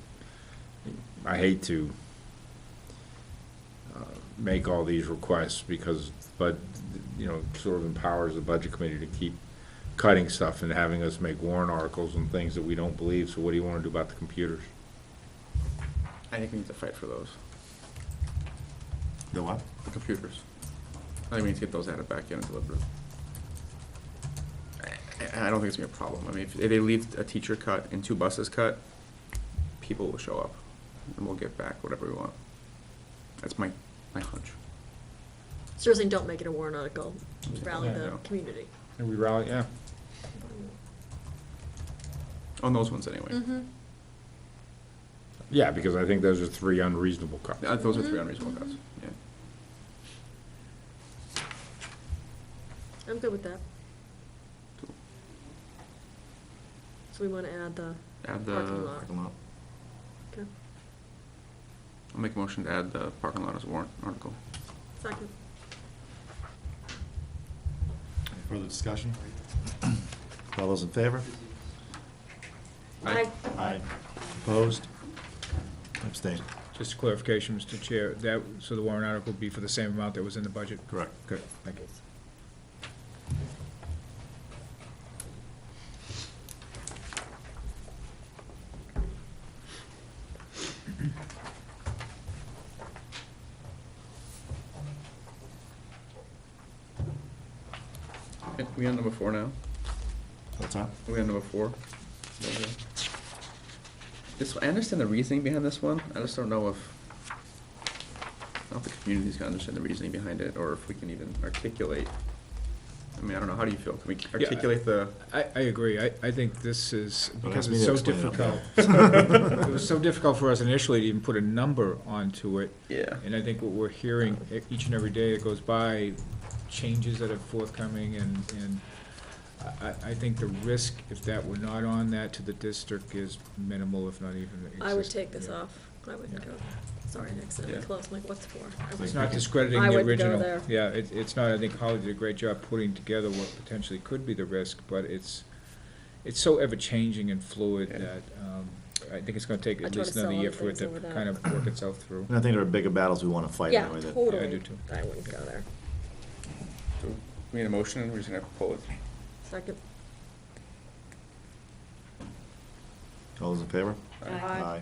I hate to make all these requests, because, but, you know, sort of empowers the budget committee to keep cutting stuff and having us make warrant articles and things that we don't believe, so what do you wanna do about the computers? I think we need to fight for those, The what? the computers. I think we need to get those added back in and delivered. I don't think it's gonna be a problem. I mean, if they leave a teacher cut and 2 buses cut, people will show up, and we'll get back whatever we want. That's my hunch. Seriously, don't make it a warrant article, rally Yeah, the no. community. And we rally, yeah. On those ones, anyway. Mm-hmm. Yeah, because I think those are 3 unreasonable cuts. Those are 3 unreasonable cuts, yeah. I'm good with that. So we wanna add the Add the, parking lot, Come up. okay, I'll make a motion to add the parking lot as a warrant article. second. Any further discussion? All those in favor? Aye. Aye. Opposed? Abstain. Just a clarification, Mr. Chair, that, so the warrant article would be for the same amount that was in the budget? Correct. Good, thank you. Okay, we on number 4 now? What's that? Are we on number 4? This, I understand the reasoning behind this one, I just don't know if, I don't think the community's gonna understand the reasoning behind it, or if we can even articulate. I mean, I don't know, how do you feel? Can we articulate the? I agree. I think this is, Well, because ask me it's to so explain it. difficult. It was so difficult for us initially to even put a number onto it. Yeah. And I think what we're hearing each and every day that goes by, changes that are forthcoming, and I think the risk, if that were not on that to the district, is minimal, if not even existing. I would take this Yeah. off, I wouldn't Yeah. go, sorry, I accidentally Yeah. closed, I'm like, what's for? I It's would- not discrediting I the wouldn't go original. there. Yeah, it's not, I think Holly did a great job putting together what potentially could be the risk, but it's so ever-changing and fluid Yeah. that, I think it's gonna take I at try least to another sell year other for it things to over that. kind of work itself through. And I think there are bigger battles we want to fight Yeah, anyway. that- totally, I do too. I wouldn't go there. So, we need a motion, and we're just gonna have to pull it. Second. All those in favor? Aye.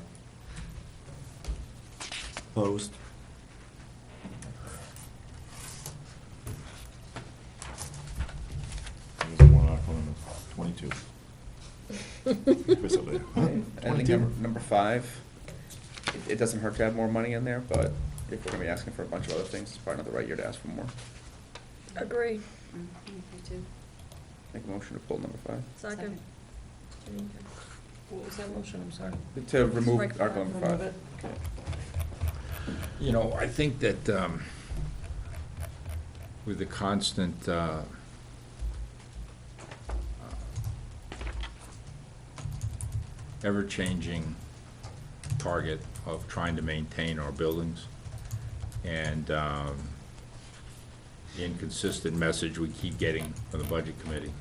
Opposed? There's one article number 22. Chris over there. I think 22. number 5, it doesn't hurt to have more money in there, but if we're gonna be asking for a bunch of other things, it's probably not the right year to ask for more. Agree. Make a motion to pull number 5. Second. What was that motion, I'm sorry? To remove Strike article five. number 5. Remove it? You know, I think that with the constant ever-changing target of trying to maintain our buildings and the inconsistent message we keep getting from the Budget Committee,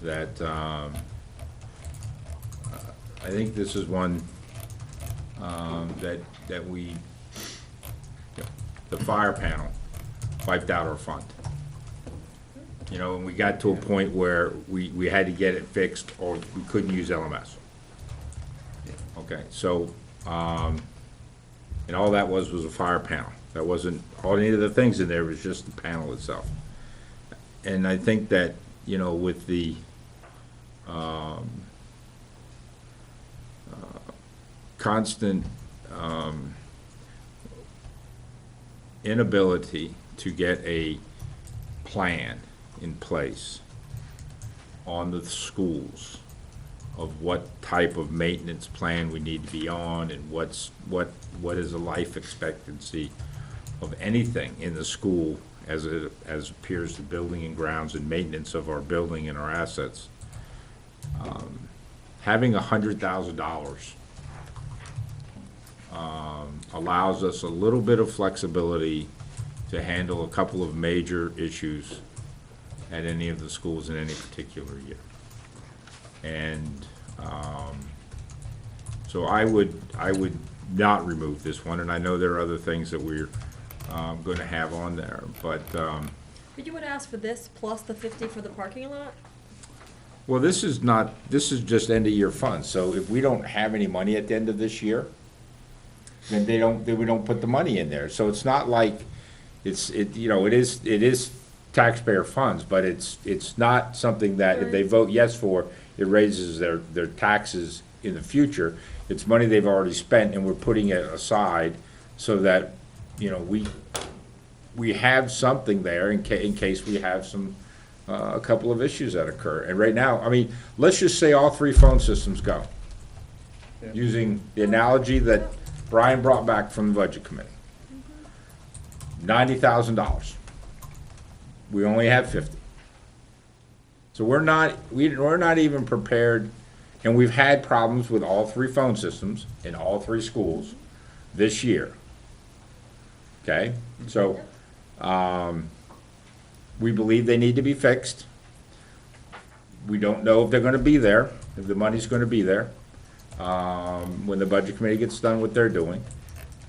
that I think this is one that we, the fire panel wiped out our fund. You know, and we got to a point where we had to get it fixed, or we couldn't use LMS. Okay, so, and all that was a fire panel. That wasn't, all any of the things in there, was just the panel itself. And I think that, you know, with the, constant, inability to get a plan in place on the schools of what type of maintenance plan we need to be on, and what is the life expectancy of anything in the school as appears to building and grounds and maintenance of our building and our assets. Having $100,000 allows us a little bit of flexibility to handle a couple of major issues at any of the schools in any particular year. And so I would not remove this one, and I know there are other things that we're going to have on there, but, But you would ask for this plus the 50 for the parking lot? well, this is just end-of-year funds, so if we don't have any money at the end of this year, then we don't put the money in there. So it's not like, you know, it is taxpayer funds, but it's not something that if they vote yes for, it raises their taxes in the future. It's money they've already spent, and we're putting it aside so that, you know, we have something there in case we have a couple of issues that occur. And right now, I mean, let's just say all 3 phone systems go, Yeah. using the analogy that Brian brought back from the Budget Committee. $90,000. We only have 50. So we're not even prepared, and we've had problems with all 3 phone systems in all 3 schools this year. Okay? So, we believe they need to be fixed. We don't know if they're gonna be there, if the money's gonna be there, when the Budget Committee gets done what they're doing.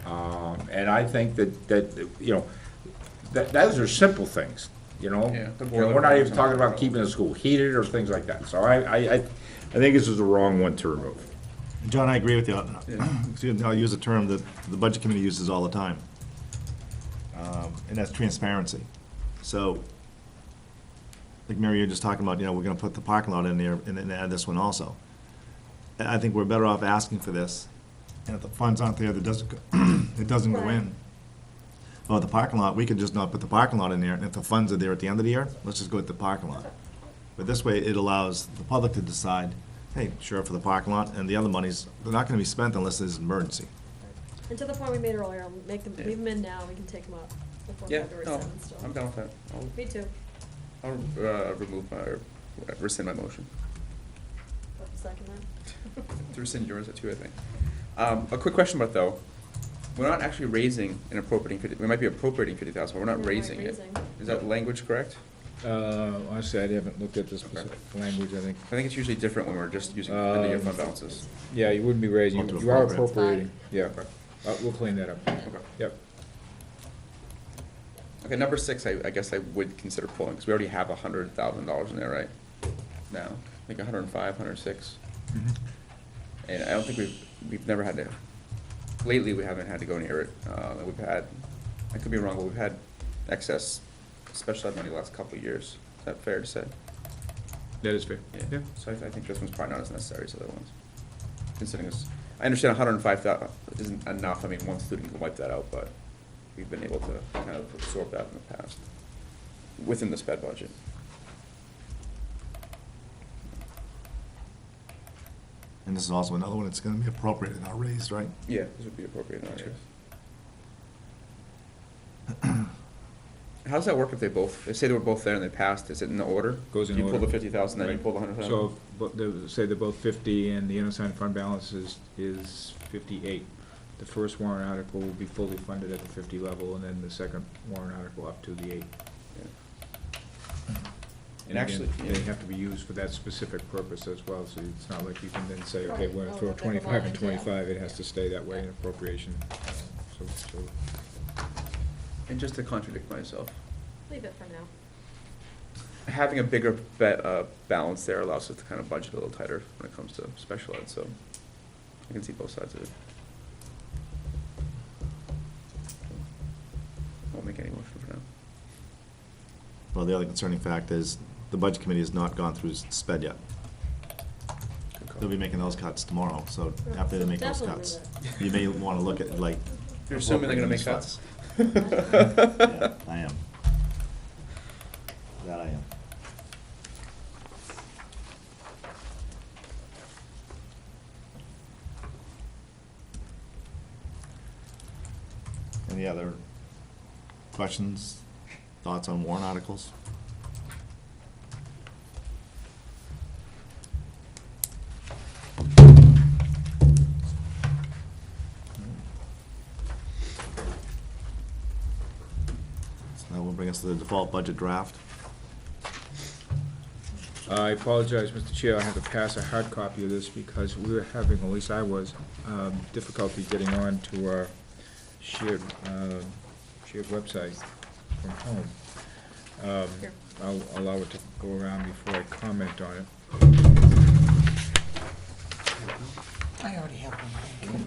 And I think that, you know, those are simple things, you know? Yeah, the You know, we're not even talking about keeping the school heated or things like that. So I think this is the wrong one to remove. John, I agree with you. Yeah. Excuse me, I'll use a term that the Budget Committee uses all the time, and that's transparency. So, like Mary, you're just talking about, you know, we're gonna put the parking lot in there and then add this one also. I think we're better off asking for this, and if the funds aren't there, it doesn't go in. Well, the parking lot, we could just not put the parking lot in there, and if the funds are there at the end of the year, let's just go with the parking lot. But this way, it allows the public to decide, hey, sure, for the parking lot, and the other monies, they're not gonna be spent unless there's an emergency. And to the point we made earlier, leave them in now, we can take them up before Yeah, February no, 7th still. I'm down with that. Me too. I'll rescind my motion. Second that. To rescind yours too, I think. A quick question about though, we're not actually raising and appropriating 50, we might be appropriating 50,000, but we're not No, we're raising it. raising. Is that language correct? Honestly, I haven't looked at the specific language, I think. I think it's usually different when we're just using end-of-year fund balances. Yeah, you wouldn't be raising, Up to you are appropriate. appropriating, yeah. Okay. We'll clean that up. Okay. Yep. Okay, number 6, I guess I would consider pulling, because we already have $100,000 in there, right? Now, like 105, 106. Mhm. And I don't think we've never had to, lately, we haven't had to go near it. We've had, I could be wrong, but we've had excess special ed money the last couple of years. Is that fair to say? That is fair. Yeah. So I think this one's probably not as necessary as the other ones. Considering this, I understand 105,000 isn't enough. I mean, one student can wipe that out, but we've been able to kind of absorb that in the past within the sped budget. And this is also another one that's gonna be appropriated, not raised, right? Yeah, this would be appropriate nowadays. How does that work if they say they were both there and they passed? Is it in the order? Goes in You pull order. the 50,000, then you Right. pull the 100,000? So, say they're both 50 and the unassigned fund balance is 58. The first warrant article will be fully funded at the 50 level, and then the second warrant article up to the 8. Yeah. And actually, again, yeah. they have to be used for that specific purpose as well, so it's not like you can then say, okay, Right. we're gonna Oh, throw well, they 25 and combined, yeah. 25, it has to stay that way in appropriation. So, And just to contradict myself, Leave it for now. having a bigger balance there allows us to kind of budget a little tighter when it comes to special ed, so I can see both sides of it. Won't make any motion for now. Well, the other concerning fact is the budget committee has not gone through sped yet. Good call. They'll be making those cuts tomorrow, so after they make those Definitely cuts, that. you may want to look at, like. You're assuming they're gonna make appropriating cuts? these funds. Yeah, I am. That I am. Any other questions, thoughts on warrant articles? So that will bring us to the default budget draft. I apologize, Mr. Chair, I have to pass a hard copy of this because we were having, at least I was, difficulty getting on to our shared website from home. Here. I'll allow it to go around before I comment on it. I already have one, thank you.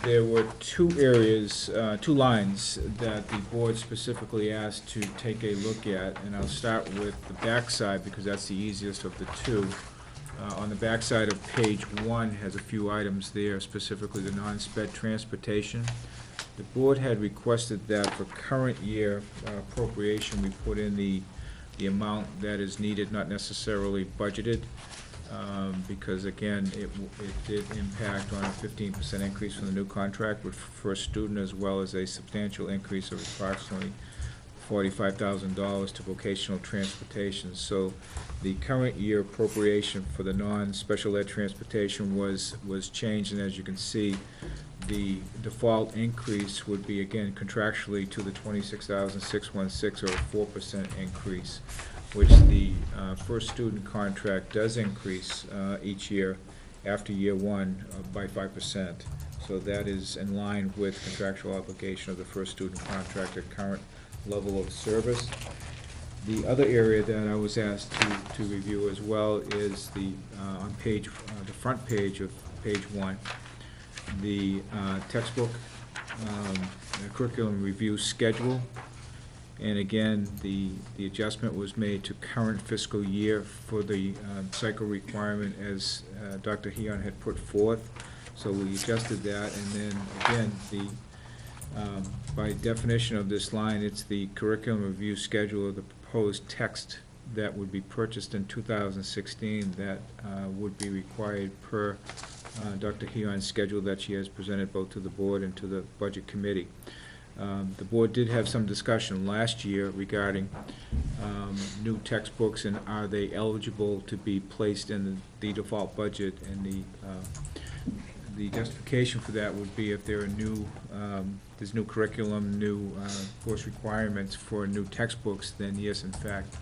There were two areas, two lines that the board specifically asked to take a look at, and I'll start with the backside because that's the easiest of the two. On the backside of page 1 has a few items there, specifically the non-sped transportation. The board had requested that for current year appropriation, we put in the amount that is needed, not necessarily budgeted, because again, it did impact on a 15% increase from the new contract with first student, as well as a substantial increase of approximately $45,000 to vocational transportation. So the current year appropriation for the non-special ed transportation was changed, and as you can see, the default increase would be, again, contractually to the $26,616, or a 4% increase, which the first student contract does increase each year after year 1 by 5%. So that is in line with contractual obligation of the first student contract at current level of service. The other area that I was asked to review as well is on page, the front page of page 1, the textbook curriculum review schedule. And again, the adjustment was made to current fiscal year for the cycle requirement as Dr. Heon had put forth. So we adjusted that, and then again, by definition of this line, it's the curriculum review schedule of the proposed text that would be purchased in 2016 that would be required per Dr. Heon's schedule that she has presented both to the board and to the budget committee. The board did have some discussion last year regarding new textbooks and are they eligible to be placed in the default budget, and the justification for that would be if there are there's new curriculum, new course requirements for new textbooks, then yes, in fact,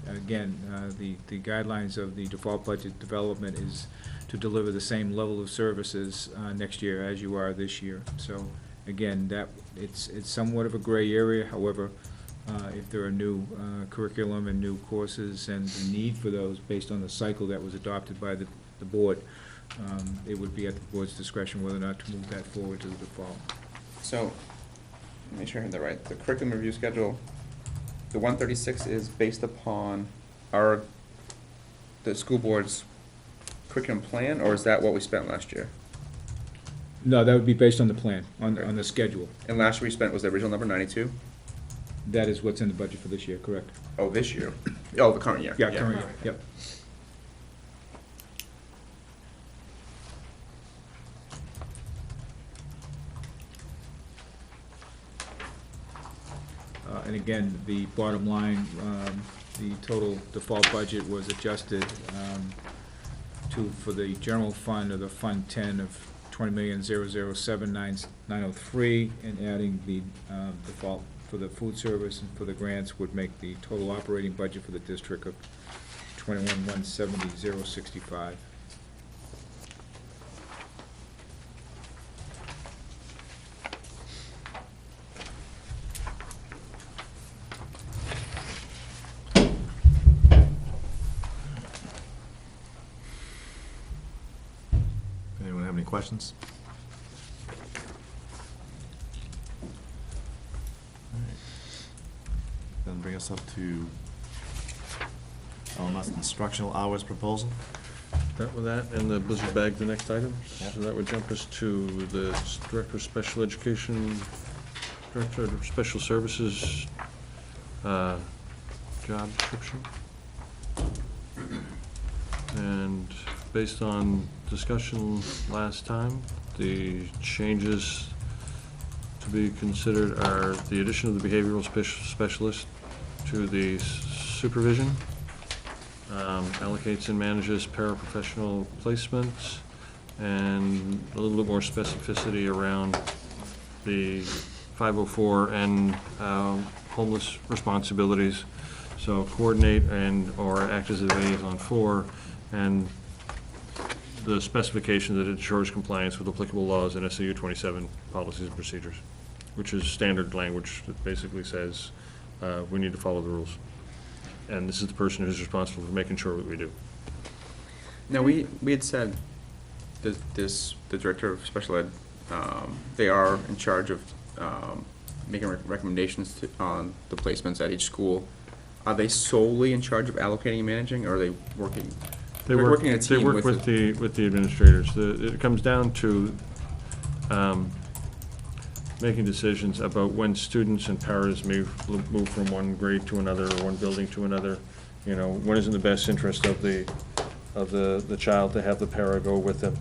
again, the guidelines of the default budget development is to deliver the same level of services next year as you are this year. So again, it's somewhat of a gray area. However, if there are new curriculum and new courses and the need for those based on the cycle that was adopted by the board, it would be at the board's discretion whether or not to move that forward to the default. So, let me make sure I have that right. The curriculum review schedule, the 136 is based upon the school board's curriculum plan, or is that what we spent last year? No, that would be based on the plan, on the schedule. And last year we spent, was the original number 92? That is what's in the budget for this year, correct? Oh, this year? Oh, the current year. Yeah, current year, yep. And again, the bottom line, the total default budget was adjusted for the general fund, or the Fund 10 of $20,007,903, and adding the default for the food service and for the grants would make the total operating budget for the district of $21,170,065. questions? Alright. Then bring us up to LMS instructional hours proposal. That with that, and the Blizzard bag, the next item. Yep. So that would jump us to the Director of Special Education, Director of Special Services, job description. And based on discussion last time, the changes to be considered are the addition of the behavioral specialist to the supervision, allocates and manages paraprofessional placements, and a little bit more specificity around the 504 and homeless responsibilities. So coordinate and/or act as a liaison for, and the specification that ensures compliance with applicable laws and SAU 27 policies and procedures, which is standard language that basically says we need to follow the rules. And this is the person who's responsible for making sure that we do. Now, we had said that the director of special ed, they are in charge of making recommendations on the placements at each school. Are they solely in charge of allocating and managing, or are they working? They They're work, working in a they team work with the administrators. It comes down to making decisions about when students and paras move from one grade to another or one building to another. You know, when is in the best interest of the child to have the para go with them.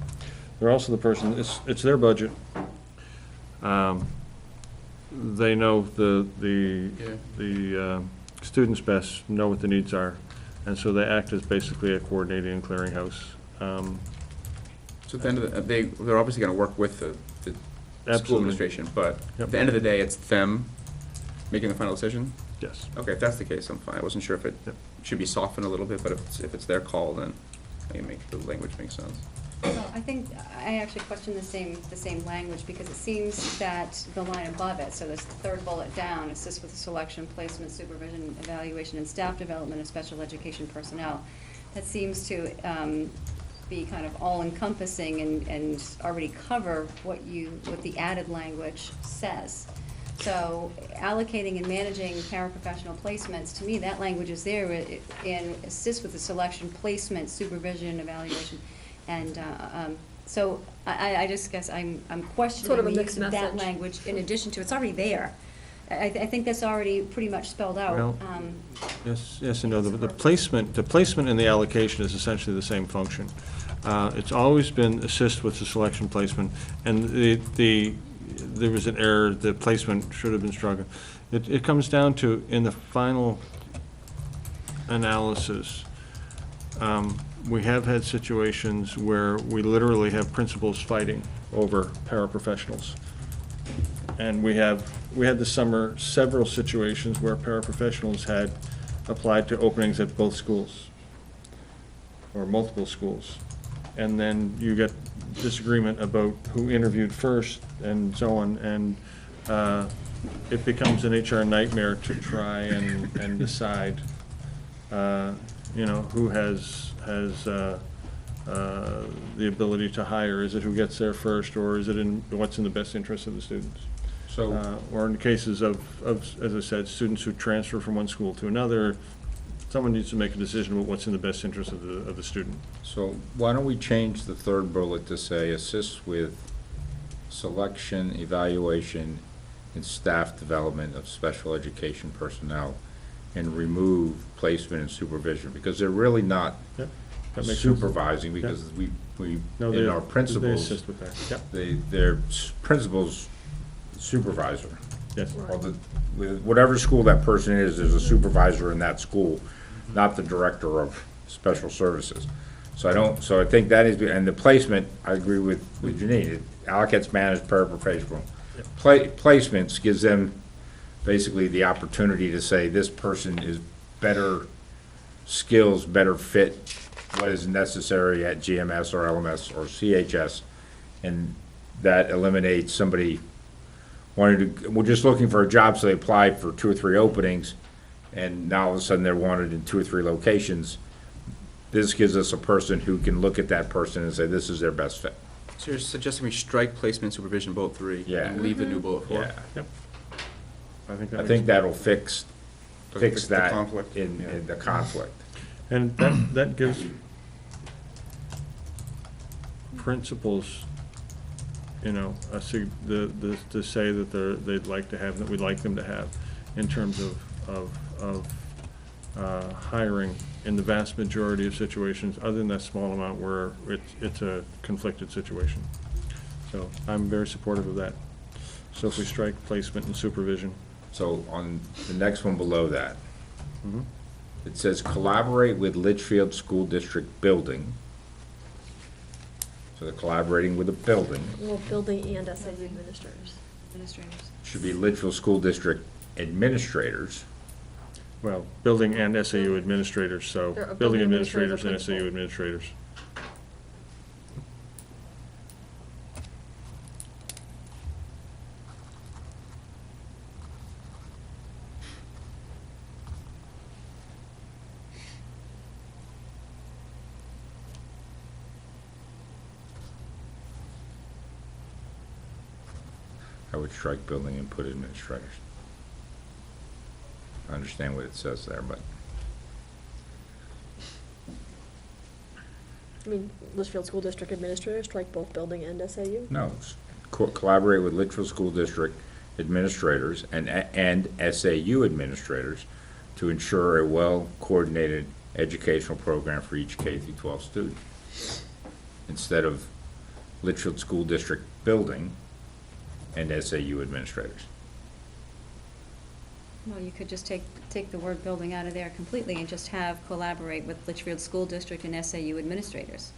They're also the person, it's their budget. They know the students best, know what the needs are, and so they act as basically a coordinating and clearinghouse. So at the end of they're obviously going to work with the school Absolutely. administration, but Yep. at the end of the day, it's them making the final decision? Yes. Okay, if that's the case, I'm fine. I wasn't sure if it Yep. should be softened a little bit, but if it's their call, then I can make the language make sense. Well, I think, I actually question the same language, because it seems that the line above it, so this third bullet down, assists with the selection, placement, supervision, evaluation, and staff development of special education personnel. That seems to be kind of all-encompassing and already cover what the added language says. So allocating and managing paraprofessional placements, to me, that language is there, and assist with the selection, placement, supervision, evaluation. And so I just guess I'm questioning Sort of a the mixed use of that message. language in addition to, it's already there. I think that's already pretty much spelled out. Well, Yes and no. The placement and the allocation is essentially the same function. It's always been assist with the selection placement, and there was an error, the placement should have been struck. It comes down to, in the final analysis, we have had situations where we literally have principals fighting over paraprofessionals. And we had this summer several situations where paraprofessionals had applied to openings at both schools, or multiple schools. And then you get disagreement about who interviewed first and so on, and it becomes an HR nightmare to try and decide, who has the ability to hire. Is it who gets there first, or is it what's in the best interest of the students? So, Or in the cases of, as I said, students who transfer from one school to another, someone needs to make a decision about what's in the best interest of the student. so why don't we change the third bullet to say assist with selection, evaluation, and staff development of special education personnel, and remove placement and supervision, because they're really not Yep, that makes sense. supervising, because No, in they- our They principals, assist with that, yep, they're principals supervisor. yes. Or with whatever school that person is, there's a supervisor in that school, not the director of special services. So I think that is, and the placement, I agree with Janine, it allocates managed paraprofessional. Placements gives them basically the opportunity to say, this person is better skills, better fit, what is necessary at GMS or LMS or CHS, and that eliminates somebody we're just looking for a job, so they applied for 2 or 3 openings, and now all of a sudden they're wanted in 2 or 3 locations. This gives us a person who can look at that person and say, this is their best fit. So you're suggesting we strike placement and supervision, bullet 3? Yeah. And leave the new bullet 4? Yeah. Yep. I think that I makes think that'll fix The that conflict. in the conflict. And that gives principals, you know, to say that they'd like to have, that we'd like them to have, in terms of hiring in the vast majority of situations, other than that small amount where it's a conflicted situation. So I'm very supportive of that. So if we strike placement and supervision. So on the next one below that, Mhm. it says collaborate with Litchfield School District building. So they're collaborating with the building. Well, building and SAU administrators. Administrators. Should be Litchfield School District administrators. Well, building and SAU administrators, so They're a building building administrator, administrators and SAU principal. administrators. I would strike building and put administrators. I understand what it says there, but I mean, Litchfield School District administrators, strike both building and SAU? no. Collaborate with Litchfield School District administrators and SAU administrators to ensure a well-coordinated educational program for each K through 12 student. Instead of Litchfield School District building and SAU administrators. Well, you could just take the word building out of there completely and just have collaborate with Litchfield School District and SAU administrators.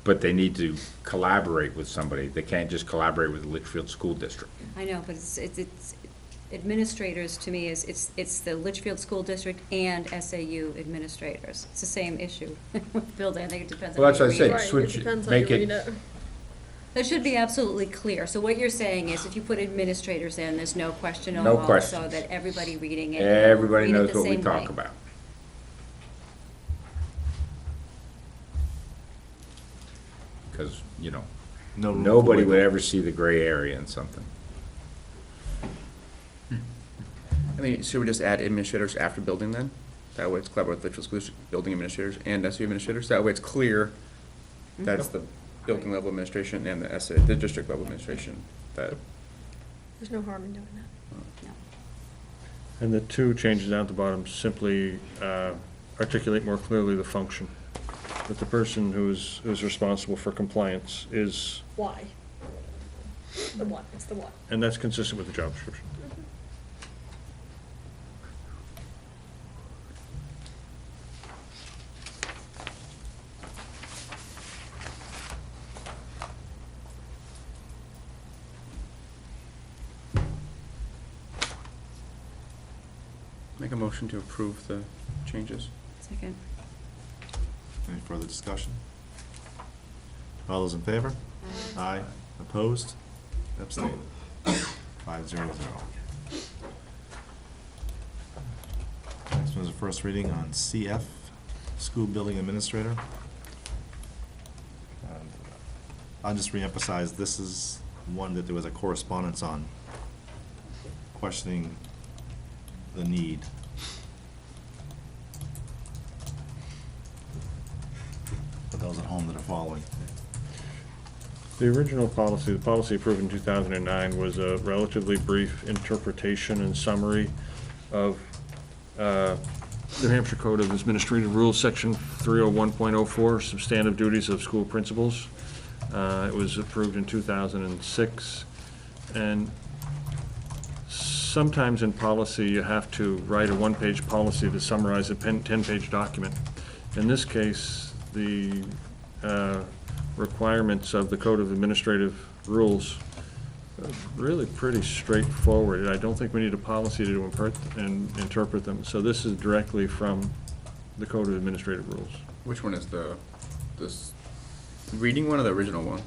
But they need to collaborate with somebody. They can't just collaborate with the Litchfield School District. I know, but it's administrators, to me, it's the Litchfield School District and SAU administrators. It's the same issue with building. I think it depends on Well, how that's you what I read said. it. Switch it, It depends how make you it- read it. That should be absolutely clear. So what you're saying is if you put administrators in, there's no question No involved, so questions. that everybody reading it will Everybody read it knows the what we same talk way. about. Because, you know, No room for nobody would wiggle. ever see the gray area in something. I mean, should we just add administrators after building then? That way it's collaborate with Litchfield School District building administrators and SU administrators. That way it's clear that's the building level administration and the district level administration. That, There's no harm in doing that. No. And the two changes down at the bottom simply articulate more clearly the function. That the person who's responsible for compliance is, Why? The what, it's the what. and that's consistent with the job description. make a motion to approve the changes. Second. Any further discussion? All those in favor? Aye. Opposed? Abstained? 5-0-0. Next one is a first reading on CF, School Building Administrator. And I'll just reemphasize, this is one that there was a correspondence on, questioning the need. For those at home that are following. The original policy, the policy approved in 2009, was a relatively brief interpretation and summary of New Hampshire Code of Administrative Rules, Section 301.04, substantive duties of school principals. It was approved in 2006, and sometimes in policy, you have to write a one-page policy to summarize a 10-page document. In this case, the requirements of the Code of Administrative Rules are really pretty straightforward. I don't think we need a policy to interpret them. So this is directly from the Code of Administrative Rules. Which one is this reading one or the original one?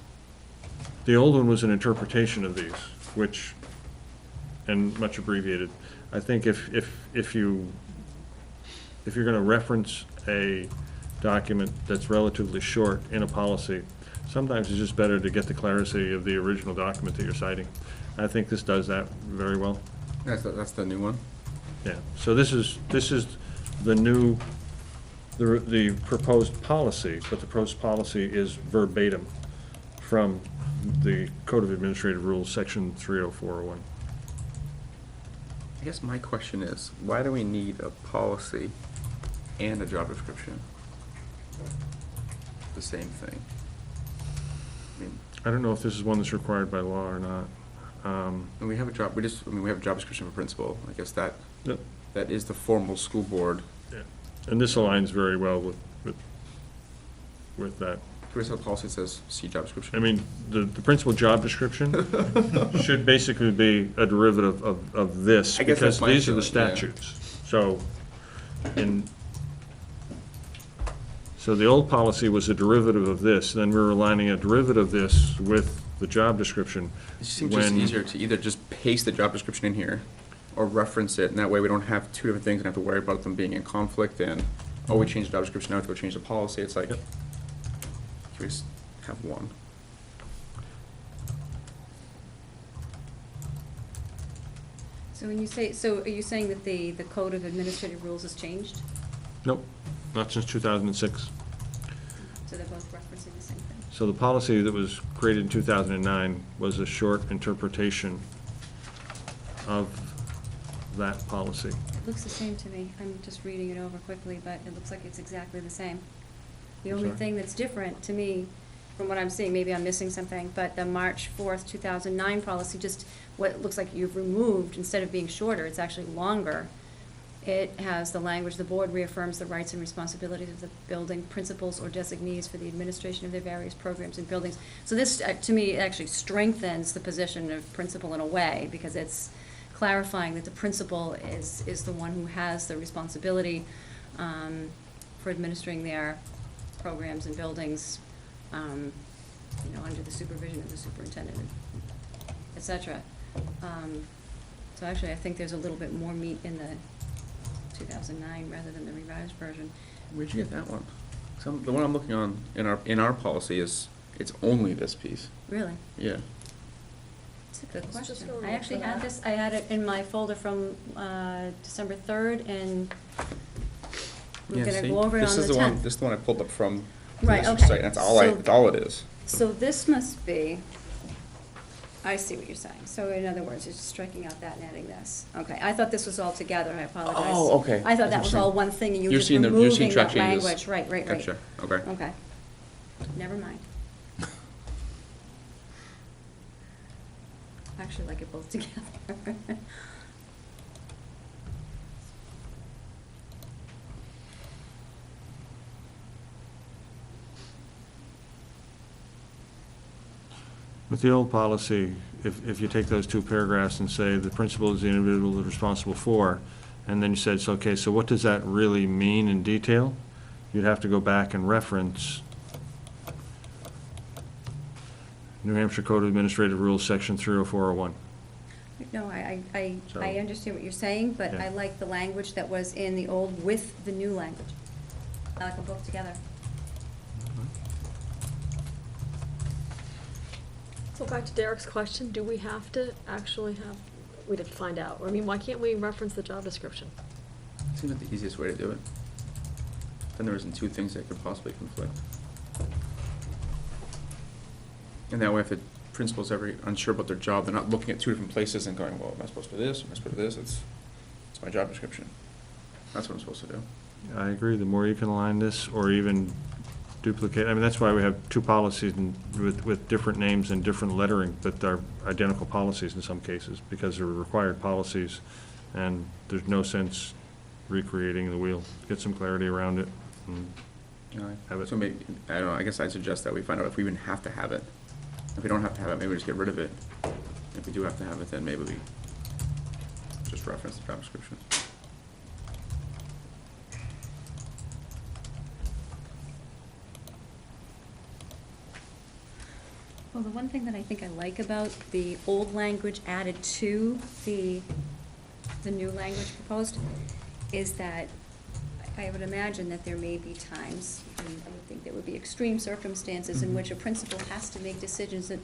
The old one was an interpretation of these, which, and much abbreviated. I think if you if you're gonna reference a document that's relatively short in a policy, sometimes it's just better to get the clarity of the original document that you're citing. I think this does that very well. That's the new one? Yeah, so this is the new, the proposed policy, but the proposed policy is verbatim from the Code of Administrative Rules, Section 30401. I guess my question is, why do we need a policy and a job description? The same thing. I mean, I don't know if this is one that's required by law or not. and we have a job, we have a job description for principal. I guess that Yep. is the formal school board. Yeah. And this aligns very well with that. Do we have a policy that says, see job description? I mean, the principal job description should basically be a derivative of this, I guess because that's my these are the feeling, yeah. statutes. So the old policy was a derivative of this, then we're aligning a derivative of this with the job description. It just seems just when- easier to either just paste the job description in here or reference it, and that way we don't have two different things and have to worry about them being in conflict and, oh, we changed the job description, now we have to go change the policy. It's like, Yep. can we just have one? So when you say, so are you saying that the Code of Administrative Rules has changed? Nope, not since 2006. So they're both referencing the same thing? So the policy that was created in 2009 was a short interpretation of that policy. It looks the same to me. I'm just reading it over quickly, but it looks like it's exactly the same. The I'm only sorry? thing that's different to me, from what I'm seeing, maybe I'm missing something, but the March 4th, 2009 policy, just what it looks like you've removed, instead of being shorter, it's actually longer. It has the language, the board reaffirms the rights and responsibilities of the building principals or designees for the administration of their various programs and buildings. So this, to me, actually strengthens the position of principal in a way, because it's clarifying that the principal is the one who has the responsibility for administering their programs and buildings, under the supervision of the superintendent, et cetera. So actually, I think there's a little bit more meat in the 2009 rather than the revised version. Where'd you get that one? The one I'm looking on in our policy is, it's only this piece. Really? Yeah. That's a good Let's just question. go I look actually for had that. this, I had it in my folder from December 3rd, and we're Yeah, gonna see? go over it This on is the the one. 10th. This is the one I pulled up from. Right, this okay. site, That's So- all it is. So this must be, I see what you're saying. So in other words, it's striking out that and adding this. Okay, I thought this was all together, I apologize. Oh, okay. I thought that That's was what all you're one thing, and you were You're just seeing the- you're removing seeing track that changes. language. Right. Gotcha. Okay. Okay. Never mind. I actually like it both together. With the old policy, if you take those two paragraphs and say the principal is the individual responsible for, and then you said, so, okay, so what does that really mean in detail? You'd have to go back and reference New Hampshire Code of Administrative Rules, Section 30401. No, So- I understand what you're saying, but Yeah. I like the language that was in the old with the new language. I like them both together. So back to Derek's question, do we have to actually have, we'd have to find out. I mean, why can't we reference the job description? Seems like the easiest way to do it. Then there isn't two things that could possibly conflict. And that way, if the principal's ever unsure about their job, they're not looking at two different places and going, well, am I supposed to do this, am I supposed to do this? It's my job description. That's what I'm supposed to do. I agree, the more you can align this, or even duplicate, I mean, that's why we have two policies with different names and different lettering, but they're identical policies in some cases, because they're required policies, and there's no sense recreating the wheel. Get some clarity around it, and have it. So maybe, I don't know, I guess I'd suggest that we find out if we even have to have it. If we don't have to have it, maybe we just get rid of it. If we do have to have it, then maybe we just reference the job description. Well, the one thing that I think I like about the old language added to the new language proposed is that I would imagine that there may be times, and I would think there would be extreme circumstances in which a principal has to make decisions that,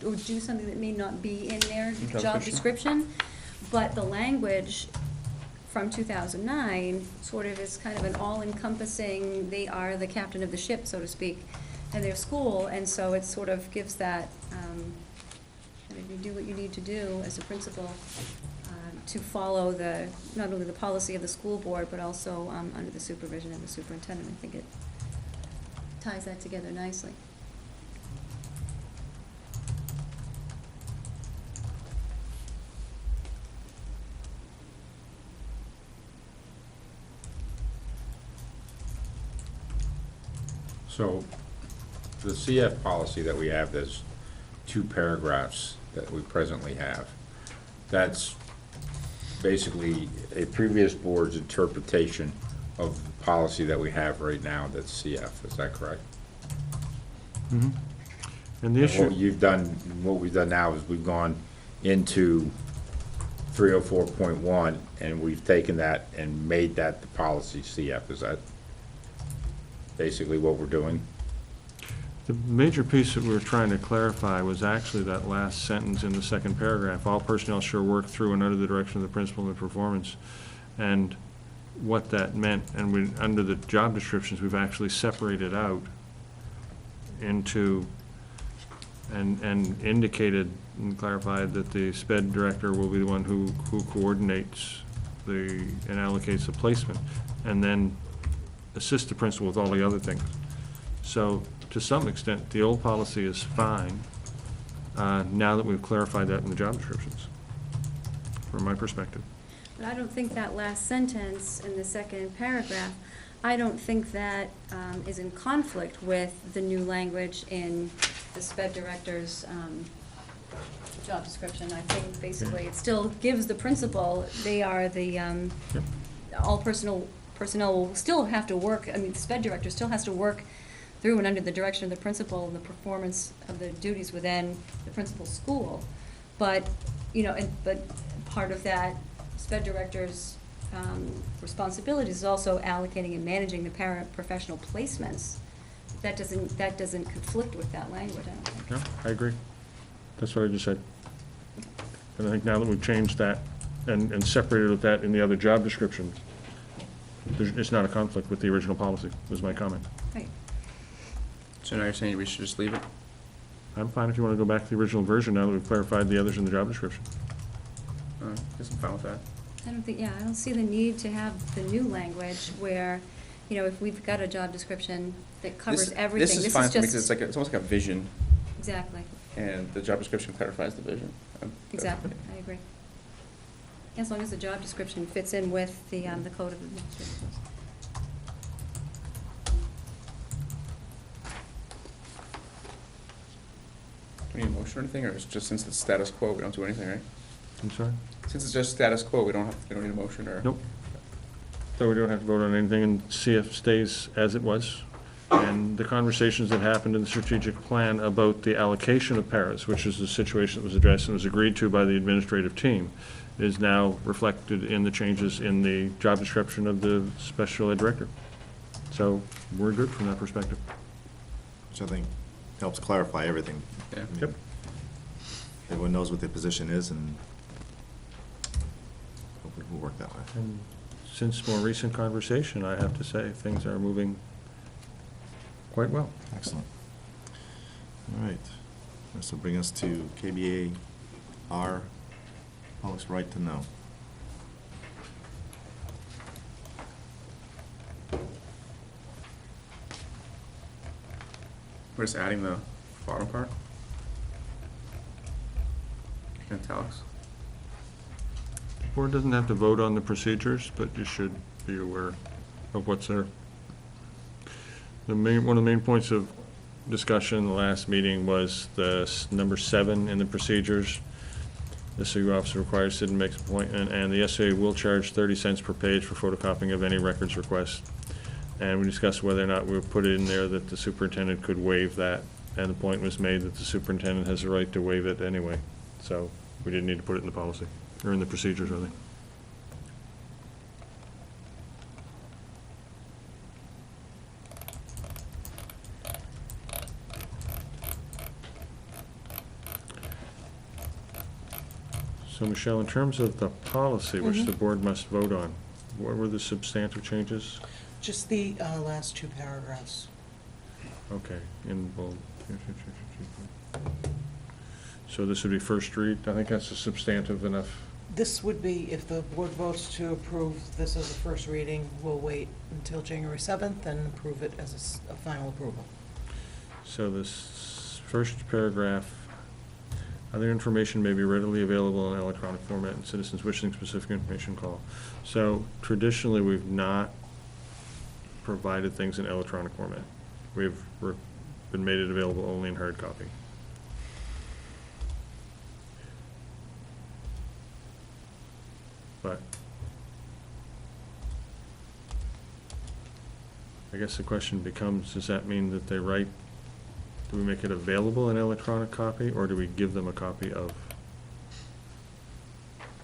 or do something that may not be in their job description. But the language from 2009 sort of is kind of an all-encompassing, they are the captain of the ship, so to speak, in their school, and so it sort of gives that, you do what you need to do as a principal to follow not only the policy of the school board, but also under the supervision of the superintendent. I think it ties that together nicely. So, the CF policy that we have, there's 2 paragraphs that we presently have. That's basically a previous board's interpretation of the policy that we have right now, that's CF, is that correct? And the And issue. what we've done now is we've gone into 304.1, and we've taken that and made that the policy CF, is that basically what we're doing? The major piece that we were trying to clarify was actually that last sentence in the second paragraph. All personnel shall work through and under the direction of the principal in performance. And what that meant, and we, under the job descriptions, we've actually separated out into, and indicated and clarified that the SPED director will be the one who coordinates and allocates the placement, and then assist the principal with all the other things. So, to some extent, the old policy is fine, now that we've clarified that in the job descriptions, from my perspective. But I don't think that last sentence in the second paragraph, I don't think that is in conflict with the new language in the SPED director's job description. I think basically it still gives the principal, they are the, all personnel will still have to work, I mean, the SPED director still has to work through and under the direction of the principal and the performance of the duties within the principal's school. But, but part of that SPED director's responsibilities is also allocating and managing the paraprofessional placements. That doesn't conflict with that language, I don't think. No, I agree. That's what I just said. And I think now that we've changed that and separated with that in the other job descriptions, it's not a conflict with the original policy, was my comment. Right. So now you're saying we should just leave it? I'm fine if you want to go back to the original version now that we've clarified the others in the job description. I guess I'm fine with that. I don't see the need to have the new language where, if we've got a job description that covers everything, This is fine for me, because just. it's almost like a vision, Exactly, and the job description clarifies the vision. exactly, I agree. As long as the job description fits in with the code of administrative rules. Do we need a motion or anything, or is it just since it's status quo, we don't do anything, right? I'm sorry? Since it's just status quo, we don't need a motion, or? Nope. So we don't have to vote on anything, and CF stays as it was. And the conversations that happened in the strategic plan about the allocation of paras, which is the situation that was addressed and was agreed to by the administrative team, is now reflected in the changes in the job description of the special ed director. So we're good from that perspective. Which I think helps clarify everything. Yeah. Yep. Everyone knows what their position is, and hopefully we'll work that way. And since more recent conversation, I have to say, things are moving quite well. Excellent. All right. This will bring us to KBA R, public's right to know. We're just adding the bottom part? Italics. The board doesn't have to vote on the procedures, but you should be aware of what's there. One of the main points of discussion in the last meeting was the number 7 in the procedures. The SU officer requires student makes appointment, and the SAA will charge 30 cents per page for photocopying of any records request. And we discussed whether or not we would put it in there that the superintendent could waive that, and the point was made that the superintendent has the right to waive it anyway. So we didn't need to put it in the policy, or in the procedures, rather. So Michelle, in terms of the policy, which the board must vote on, what were the substantive changes? Just the last two paragraphs. Okay, in bold. So this would be first read, I think that's a substantive enough. This would be, if the board votes to approve this as a first reading, we'll wait until January 7th and approve it as a final approval. So this first paragraph, other information may be readily available in electronic format and citizens wishing specific information call. So traditionally, we've not provided things in electronic format. We've been made it available only in hard copy. But I guess the question becomes, does that mean that they write, do we make it available in electronic copy, or do we give them a copy of?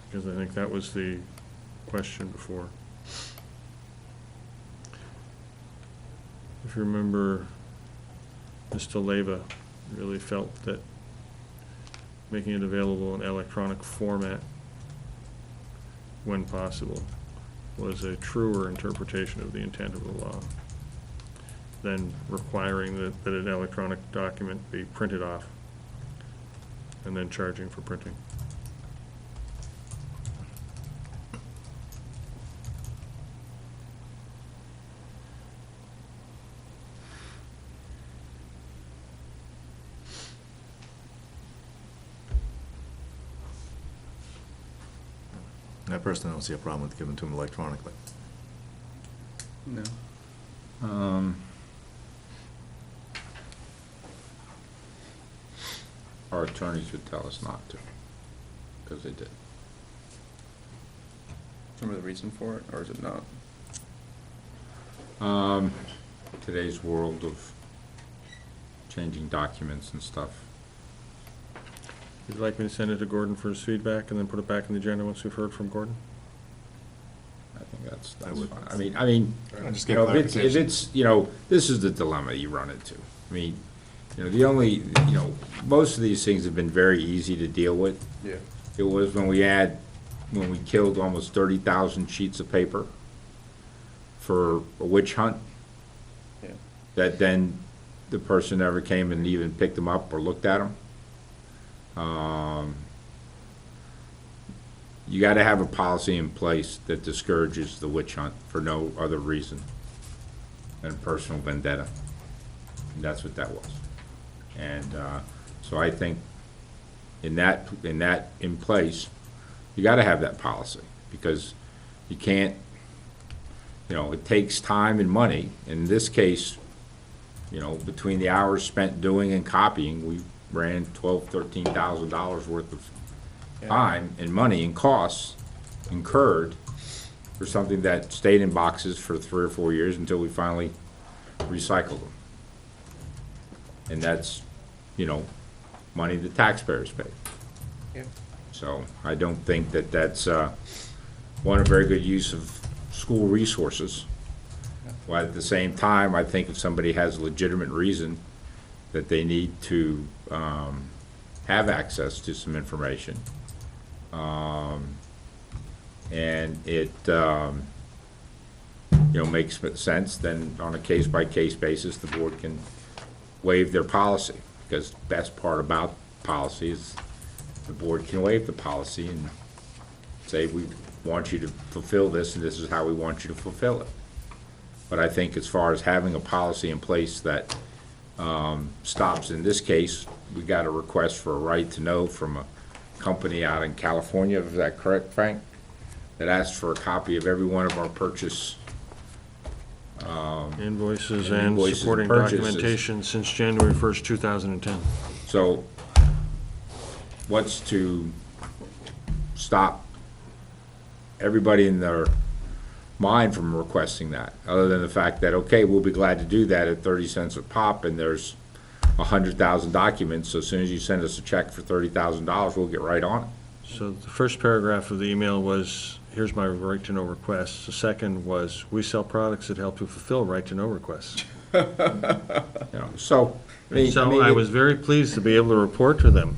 Because I think that was the question before. If you remember, Mr. Leva really felt that making it available in electronic format when possible was a truer interpretation of the intent of the law than requiring that an electronic document be printed off and then charging for printing. I personally don't see a problem with giving to them electronically. No. Our attorneys would tell us not to, because they did. Remember the reason for it, or is it not? Today's world of changing documents and stuff. Would you like me to send it to Gordon for his feedback and then put it back in the agenda once we've heard from Gordon? I think that's would. fine. I mean, Just you get know, if it's, you know, this is the dilemma you run into. I mean, you know, the only, you know, most of these things have been very easy to deal with. Yeah. It was when we killed almost 30,000 sheets of paper for a witch hunt, Yeah. that then the person never came and even picked them up or looked at them. You gotta have a policy in place that discourages the witch hunt for no other reason than personal vendetta. And that's what that was. And, so I think in place, you gotta have that policy, because you can't, you know, it takes time and money. In this case, you know, between the hours spent doing and copying, we ran $12,000-13,000 worth of time and money and costs incurred for something that stayed in boxes for 3 or 4 years until we finally recycled them. And that's, you know, money the taxpayers pay. Yeah. So I don't think that that's, one, a very good use of school resources. While at the same time, I think if somebody has a legitimate reason that they need to have access to some information, and it, you know, makes sense, then on a case-by-case basis, the board can waive their policy. Because the best part about policy is the board can waive the policy and say, we want you to fulfill this, and this is how we want you to fulfill it. But I think as far as having a policy in place that stops, in this case, we got a request for a right to know from a company out in California, is that correct, Frank? That asked for a copy of every one of our purchase. Invoices And and invoices supporting and purchases. documentation since January 1st, 2010. So what's to stop everybody in their mind from requesting that, other than the fact that, okay, we'll be glad to do that at 30 cents a pop, and there's 100,000 documents, so as soon as you send us a check for $30,000, we'll get right on it. So the first paragraph of the email was, here's my right-to-know request. The second was, we sell products that help to fulfill right-to-know requests. You know, so, I mean, So I was very pleased to be able to report to them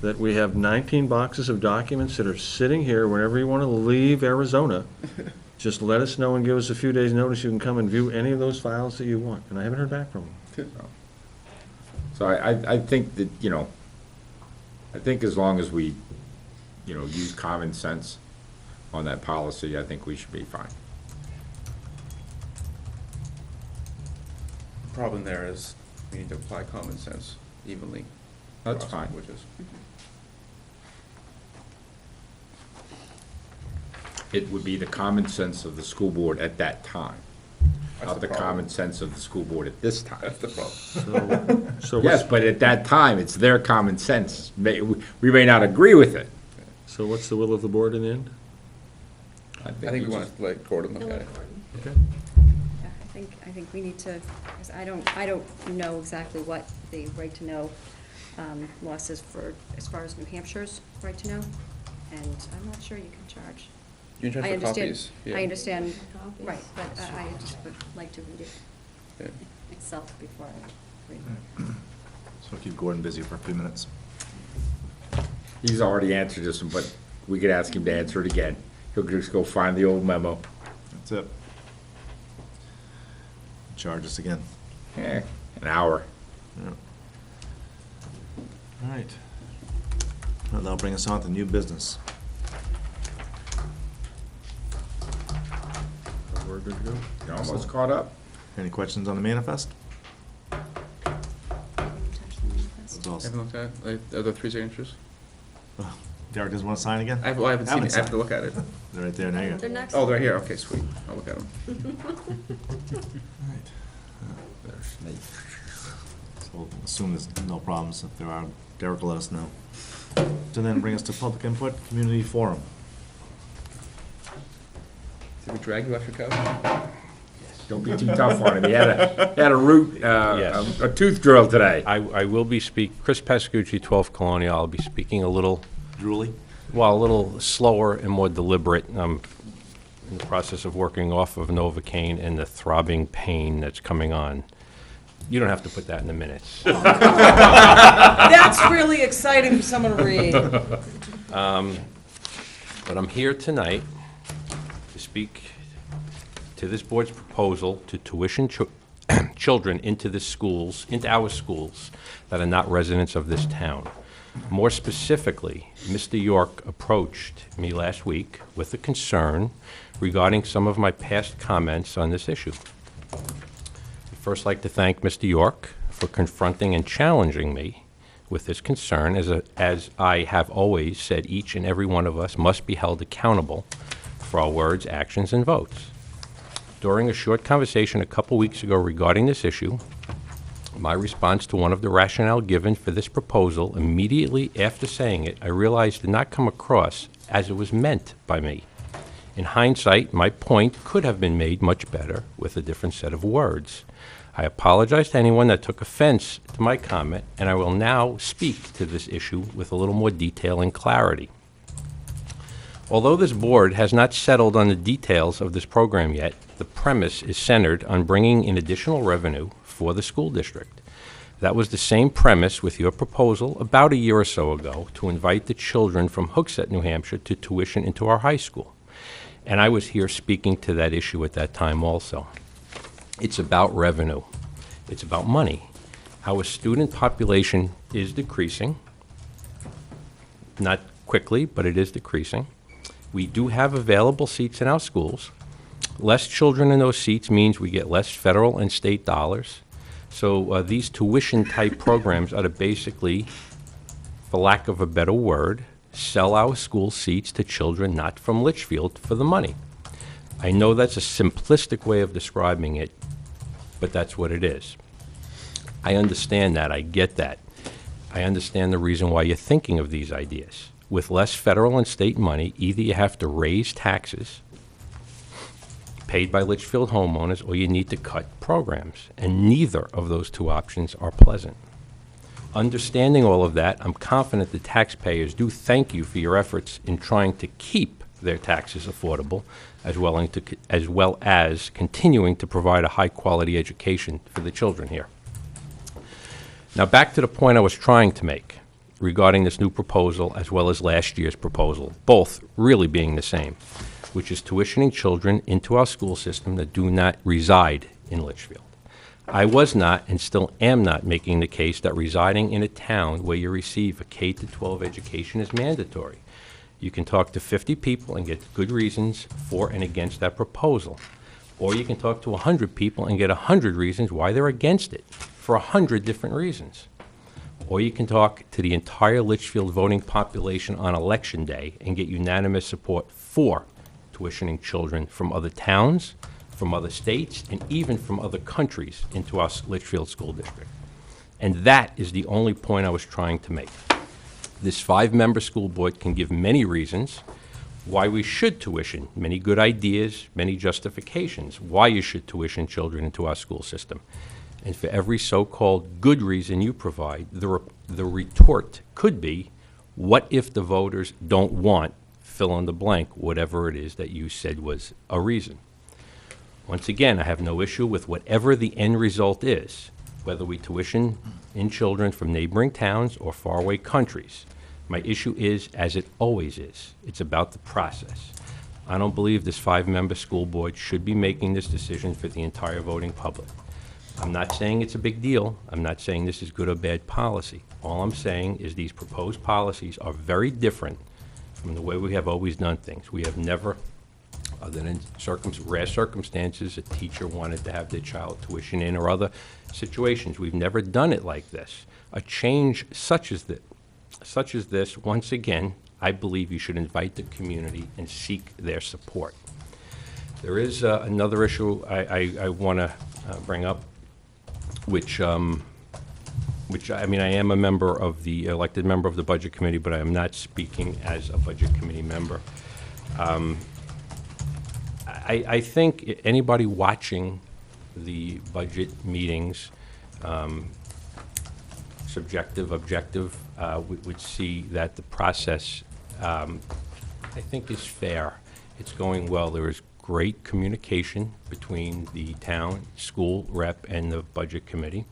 that we have 19 boxes of documents that are sitting here whenever you want to leave Arizona. Just let us know and give us a few days' notice. You can come and view any of those files that you want. And I haven't heard back from them. So I think that, I think as long as we, use common sense on that policy, I think we should be fine. The problem there is we need to apply common sense evenly. That's across fine. languages. It would be the common sense of the school board at that time, That's not the problem. common sense of the school board at this time. That's the problem. So Yes, but at that time, it's their common sense. We may not agree with it. So what's the will of the board in the end? I think we want to let Gordon look at it. Okay. Yeah, I think we need to, because I don't know exactly what the right to know law says for, as far as New Hampshire's right to know, and I'm not sure you can charge. You can I charge for understand- copies. Yeah. I understand, Copies. right, but I just would like to read it Yeah. itself before I read it. So keep Gordon busy for a few minutes. He's already answered this, but we could ask him to answer it again. He'll just go find the old memo. That's it. Charge us again. An hour. Yeah. All right. Well, that'll bring us on to new business. We're good to go? You almost caught up? Any questions on the manifest? Touch the manifest. That's all. Haven't looked at it? Like, are there 3 signatures? Derek doesn't want to sign again? I haven't seen it. I have to look at it. They're right there now. They're next. Oh, they're here. Okay, sweet. I'll look at them. So we'll assume there's no problems. If there are, Derek will let us know. So then bring us to public input, community forum. Did we drag you off your couch? Don't be too tough on him. He had a root, Yes. a tooth drill today. I will be Chris Pascucci, 12th Colonial. I'll be speaking a little slower and more deliberate. I'm in the process of working off of Novocaine and the throbbing pain that's coming on. You don't have to put that in the minutes. That's really exciting for someone to read. But I'm here tonight to speak to this board's proposal to tuition children into our schools that are not residents of this town. More specifically, Mr. York approached me last week with a concern regarding some of my past comments on this issue. I'd first like to thank Mr. York for confronting and challenging me with this concern, as I have always said, each and every one of us must be held accountable for our words, actions, and votes. During a short conversation a couple weeks ago regarding this issue, my response to one of the rationale given for this proposal immediately after saying it, I realized did not come across as it was meant by me. In hindsight, my point could have been made much better with a different set of words. I apologize to anyone that took offense to my comment, and I will now speak to this issue with a little more detail and clarity. Although this board has not settled on the details of this program yet, the premise is centered on bringing in additional revenue for the school district. That was the same premise with your proposal about a year or so ago to invite the children from Hooksett, New Hampshire to tuition into our high school. And I was here speaking to that issue at that time also. It's about revenue. It's about money. Our student population is decreasing. Not quickly, but it is decreasing. We do have available seats in our schools. Less children in those seats means we get less federal and state dollars. So these tuition-type programs are to basically, for lack of a better word, sell our school seats to children not from Litchfield for the money. I know that's a simplistic way of describing it, but that's what it is. I understand that. I get that. I understand the reason why you're thinking of these ideas. With less federal and state money, either you have to raise taxes paid by Litchfield homeowners, or you need to cut programs, and neither of those two options are pleasant. Understanding all of that, I'm confident the taxpayers do thank you for your efforts in trying to keep their taxes affordable, as well as continuing to provide a high-quality education for the children here. Now, back to the point I was trying to make regarding this new proposal as well as last year's proposal, both really being the same, which is tuitioning children into our school system that do not reside in Litchfield. I was not and still am not making the case that residing in a town where you receive a K-12 education is mandatory. You can talk to 50 people and get good reasons for and against that proposal. Or you can talk to 100 people and get 100 reasons why they're against it, for 100 different reasons. Or you can talk to the entire Litchfield voting population on Election Day and get unanimous support for tuitioning children from other towns, from other states, and even from other countries into our Litchfield School District. And that is the only point I was trying to make. This 5-member school board can give many reasons why we should tuition, many good ideas, many justifications, why you should tuition children into our school system. And for every so-called good reason you provide, the retort could be, what if the voters don't want, fill in the blank, whatever it is that you said was a reason. Once again, I have no issue with whatever the end result is, whether we tuition in children from neighboring towns or faraway countries. My issue is, as it always is, it's about the process. I don't believe this 5-member school board should be making this decision for the entire voting public. I'm not saying it's a big deal. I'm not saying this is good or bad policy. All I'm saying is these proposed policies are very different from the way we have always done things. We have never, other than rare circumstances, a teacher wanted to have their child tuition in or other situations. We've never done it like this. A change such as this, once again, I believe you should invite the community and seek their support. There is another issue I want to bring up, which I mean, I am a member of the, elected member of the Budget Committee, but I am not speaking as a Budget Committee member. I think anybody watching the budget meetings, subjective, objective, would see that the process, I think, is fair. It's going well. There is great communication between the town, school rep, and the Budget Committee.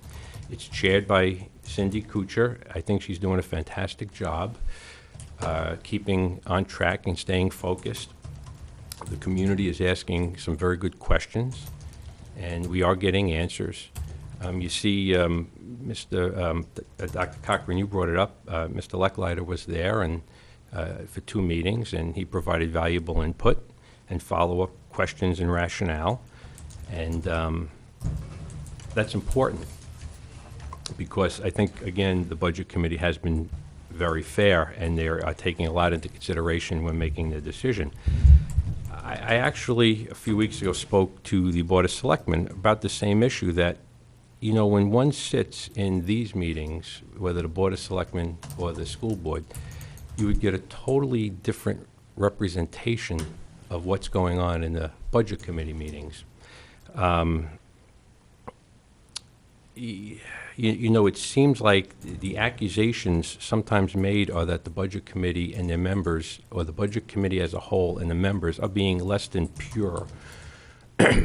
It's chaired by Cindy Kuchar. I think she's doing a fantastic job keeping on track and staying focused. The community is asking some very good questions, and we are getting answers. You see, Dr. Cochran, you brought it up. Mr. Lecklider was there and for 2 meetings, and he provided valuable input and follow-up questions and rationale. And that's important because I think, again, the Budget Committee has been very fair, and they're taking a lot into consideration when making their decision. I actually, a few weeks ago, spoke to the Board of Selectmen about the same issue that, you know, when one sits in these meetings, whether the Board of Selectmen or the school board, you would get a totally different representation of what's going on in the Budget Committee meetings. You know, it seems like the accusations sometimes made are that the Budget Committee and their members, or the Budget Committee as a whole and the members, are being less than pure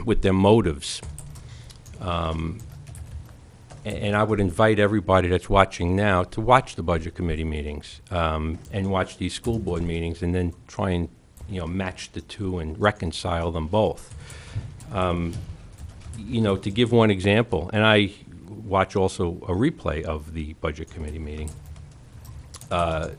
with their motives. And I would invite everybody that's watching now to watch the Budget Committee meetings and watch these school board meetings, and then try and, you know, match the two and reconcile them both. You know, to give one example, and I watch also a replay of the Budget Committee meeting. For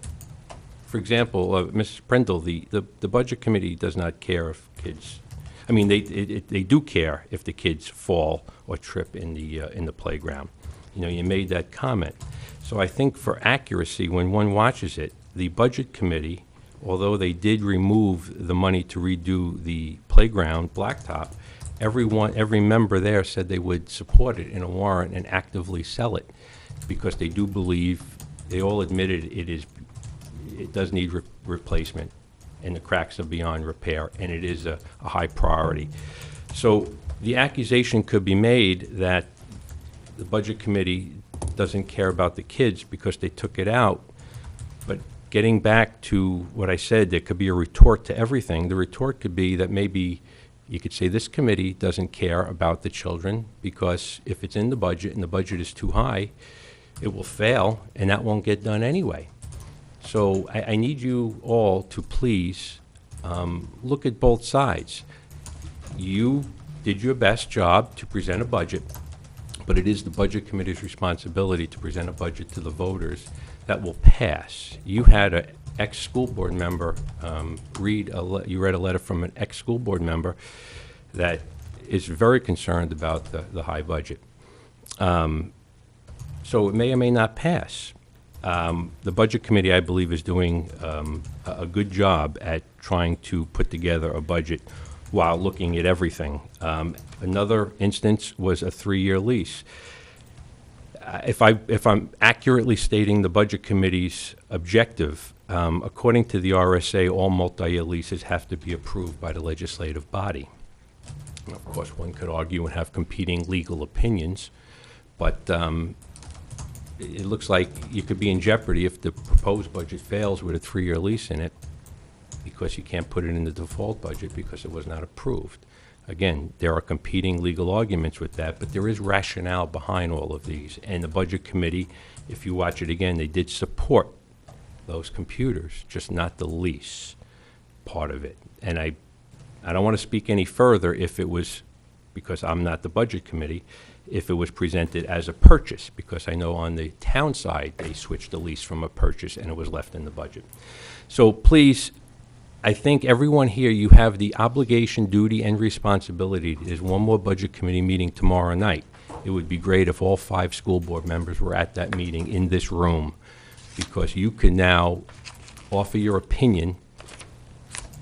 example, Mrs. Prindle, the Budget Committee does not care if kids, I mean, they do care if the kids fall or trip in the playground. You know, you made that comment. So I think for accuracy, when one watches it, the Budget Committee, although they did remove the money to redo the playground blacktop, every member there said they would support it in a warrant and actively sell it, because they do believe, they all admitted it does need replacement, and the cracks are beyond repair, and it is a high priority. So the accusation could be made that the Budget Committee doesn't care about the kids because they took it out, but getting back to what I said, there could be a retort to everything. The retort could be that maybe you could say this committee doesn't care about the children because if it's in the budget and the budget is too high, it will fail, and that won't get done anyway. So I need you all to please look at both sides. You did your best job to present a budget, but it is the Budget Committee's responsibility to present a budget to the voters that will pass. You had an ex-school board member you read a letter from an ex-school board member that is very concerned about the high budget. So it may or may not pass. The Budget Committee, I believe, is doing a good job at trying to put together a budget while looking at everything. Another instance was a 3-year lease. If I'm accurately stating the Budget Committee's objective, according to the RSA, all multi-year leases have to be approved by the legislative body. And of course, one could argue and have competing legal opinions, but it looks like you could be in jeopardy if the proposed budget fails with a 3-year lease in it, because you can't put it in the default budget because it was not approved. Again, there are competing legal arguments with that, but there is rationale behind all of these. And the Budget Committee, if you watch it again, they did support those computers, just not the lease part of it. And I don't want to speak any further if it was, because I'm not the Budget Committee, if it was presented as a purchase, because I know on the town side, they switched the lease from a purchase and it was left in the budget. So please, I think everyone here, you have the obligation, duty, and responsibility. There's one more Budget Committee meeting tomorrow night. It would be great if all 5 school board members were at that meeting in this room, because you can now offer your opinion.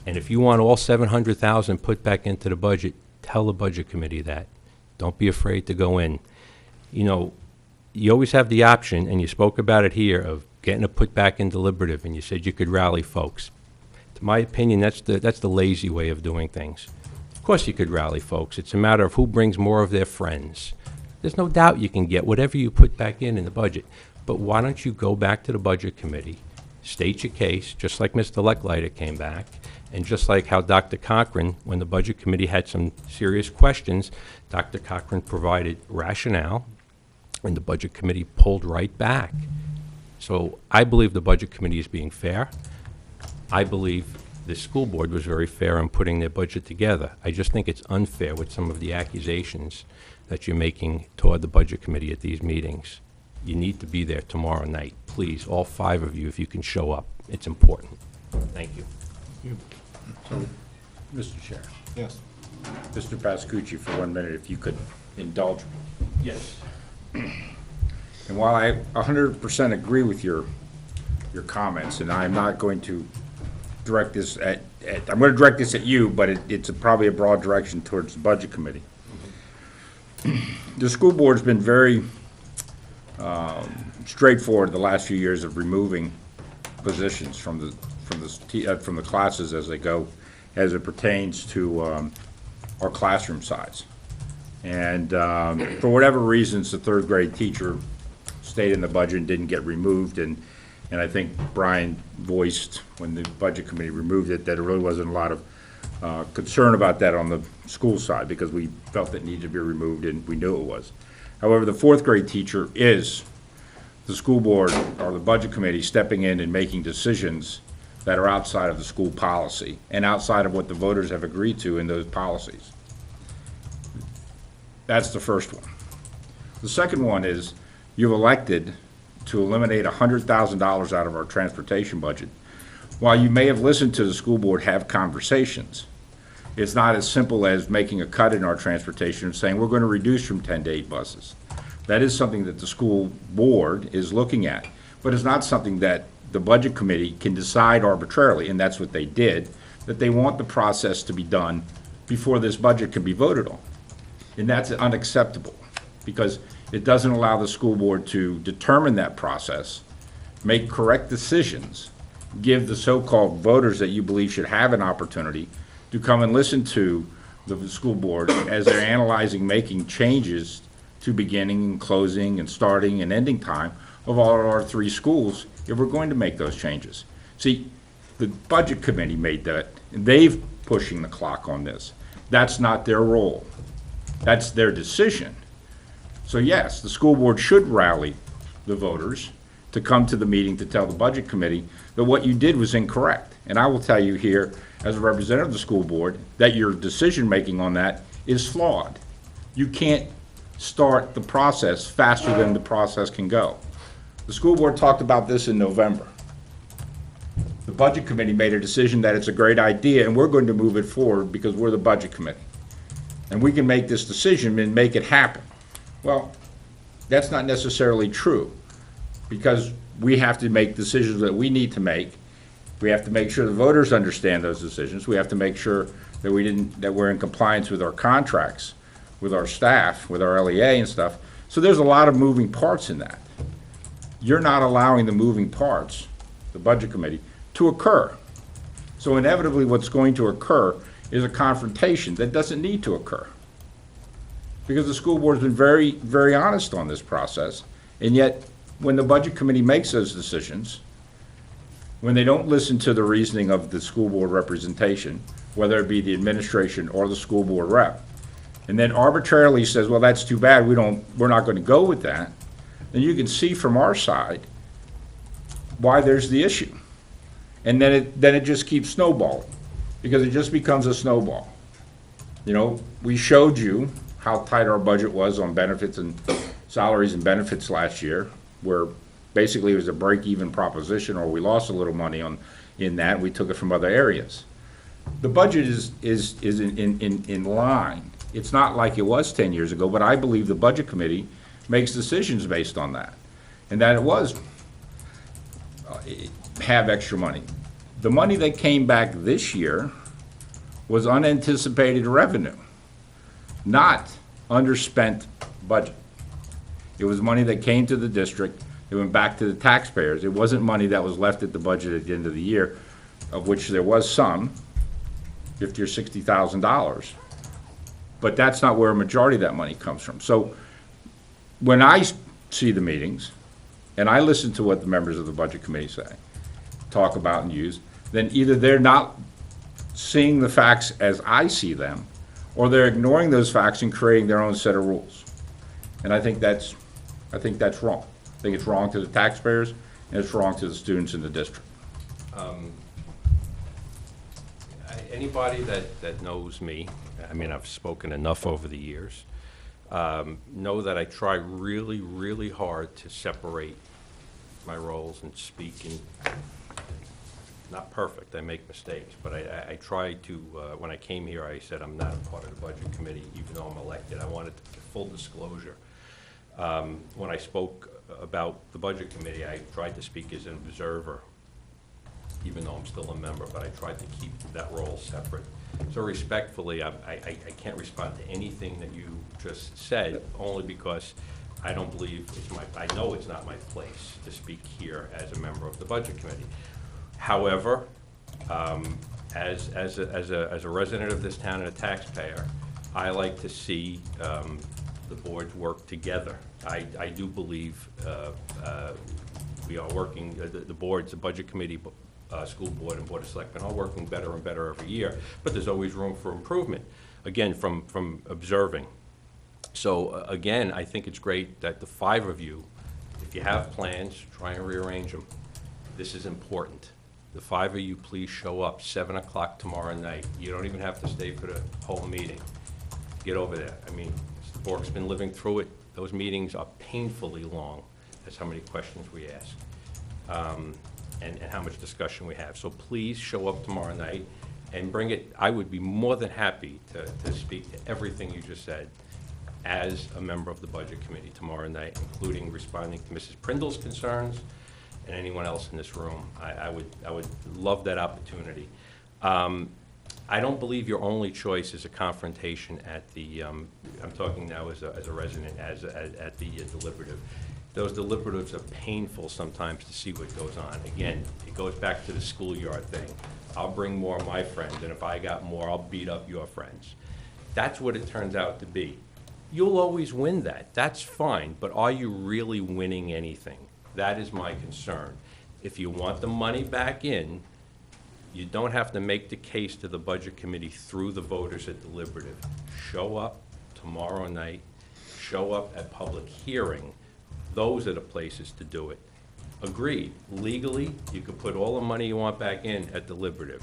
And if you want all $700,000 put back into the budget, tell the Budget Committee that. Don't be afraid to go in. You know, you always have the option, and you spoke about it here, of getting it put back in deliberative, and you said you could rally folks. To my opinion, that's the lazy way of doing things. Of course you could rally folks. It's a matter of who brings more of their friends. There's no doubt you can get whatever you put back in the budget. But why don't you go back to the Budget Committee, state your case, just like Mr. Lecklider came back, and just like how Dr. Cochran, when the Budget Committee had some serious questions, Dr. Cochran provided rationale, and the Budget Committee pulled right back. So I believe the Budget Committee is being fair. I believe the school board was very fair in putting their budget together. I just think it's unfair with some of the accusations that you're making toward the Budget Committee at these meetings. You need to be there tomorrow night. Please, all 5 of you, if you can show up. It's important. Thank you. Mr. Chair, Yes. Mr. Pascucci, for 1 minute, if you could indulge me. Yes. And while I 100% agree with your comments, and I'm not going to direct this I'm going to direct this at you, but it's probably a broad direction towards the Budget Committee. The school board's been very straightforward the last few years of removing positions from the classes as they go, as it pertains to our classroom size. And for whatever reasons, the 3rd grade teacher stayed in the budget and didn't get removed, and I think Brian voiced when the Budget Committee removed it that there really wasn't a lot of concern about that on the school side, because we felt it needed to be removed and we knew it was. However, the 4th grade teacher is the school board or the Budget Committee stepping in and making decisions that are outside of the school policy and outside of what the voters have agreed to in those policies. That's the first one. The second one is you've elected to eliminate $100,000 out of our transportation budget. While you may have listened to the school board have conversations, it's not as simple as making a cut in our transportation and saying we're going to reduce from 10 to 8 buses. That is something that the school board is looking at, but it's not something that the Budget Committee can decide arbitrarily, and that's what they did, that they want the process to be done before this budget can be voted on. And that's unacceptable, because it doesn't allow the school board to determine that process, make correct decisions, give the so-called voters that you believe should have an opportunity to come and listen to the school board as they're analyzing, making changes to beginning and closing and starting and ending time of all of our 3 schools if we're going to make those changes. See, the Budget Committee made that, and they've pushing the clock on this. That's not their role. That's their decision. So yes, the school board should rally the voters to come to the meeting to tell the budget committee that what you did was incorrect. And I will tell you here, as a representative of the school board, that your decision-making on that is flawed. You can't start the process faster than the process can go. The school board talked about this in November. The budget committee made a decision that it's a great idea, and we're going to move it forward because we're the budget committee. And we can make this decision and make it happen. Well, that's not necessarily true, because we have to make decisions that we need to make. We have to make sure the voters understand those decisions. We have to make sure that we're in compliance with our contracts, with our staff, with our LEA and stuff. So there's a lot of moving parts in that. You're not allowing the moving parts, the budget committee, to occur. So inevitably what's going to occur is a confrontation that doesn't need to occur. Because the school board's been very, very honest on this process, and yet when the budget committee makes those decisions, when they don't listen to the reasoning of the school board representation, whether it be the administration or the school board rep, and then arbitrarily says, well, that's too bad, we're not going to go with that, then you can see from our side why there's the issue. And then it just keeps snowballing, because it just becomes a snowball. You know, we showed you how tight our budget was on benefits and salaries and benefits last year, where basically it was a break-even proposition, or we lost a little money in that. We took it from other areas. The budget is in line. It's not like it was 10 years ago, but I believe the budget committee makes decisions based on that, and that it was have extra money. The money that came back this year was unanticipated revenue, not underspent budget. It was money that came to the district, it went back to the taxpayers. It wasn't money that was left at the budget at the end of the year, of which there was some, $50,000 or $60,000. But that's not where a majority of that money comes from. So when I see the meetings, and I listen to what the members of the budget committee say, talk about and use, then either they're not seeing the facts as I see them, or they're ignoring those facts and creating their own set of rules. And I think that's wrong. I think it's wrong to the taxpayers, and it's wrong to the students in the district. Anybody that knows me, I mean, I've spoken enough over the years, know that I try really, really hard to separate my roles and speak in, not perfect, I make mistakes, but I try to, when I came here, I said I'm not a part of the budget committee, even though I'm elected. I wanted full disclosure. When I spoke about the budget committee, I tried to speak as an observer, even though I'm still a member, but I tried to keep that role separate. So respectfully, I can't respond to anything that you just said, only because I don't believe I know it's not my place to speak here as a member of the budget committee. However, as a resident of this town and a taxpayer, I like to see the boards work together. I do believe we are working, the boards, the budget committee, school board and board of selectmen are working better and better every year, but there's always room for improvement, again, from observing. So again, I think it's great that the 5 of you, if you have plans, try and rearrange them. This is important. The 5 of you, please show up 7 o'clock tomorrow night. You don't even have to stay for the whole meeting. Get over there. I mean, the board's been living through it. Those meetings are painfully long. That's how many questions we ask. And how much discussion we have. So please show up tomorrow night and bring it. I would be more than happy to speak to everything you just said as a member of the budget committee tomorrow night, including responding to Mrs. Prindle's concerns and anyone else in this room. I would love that opportunity. I don't believe your only choice is a confrontation at the, I'm talking now as a resident, at the deliberative. Those deliberatives are painful sometimes to see what goes on. Again, it goes back to the schoolyard thing. I'll bring more of my friends, and if I got more, I'll beat up your friends. That's what it turns out to be. You'll always win that. That's fine, but are you really winning anything? That is my concern. If you want the money back in, you don't have to make the case to the budget committee through the voters at deliberative. Show up tomorrow night, show up at public hearing. Those are the places to do it. agreed, legally, you could put all the money you want back in at deliberative.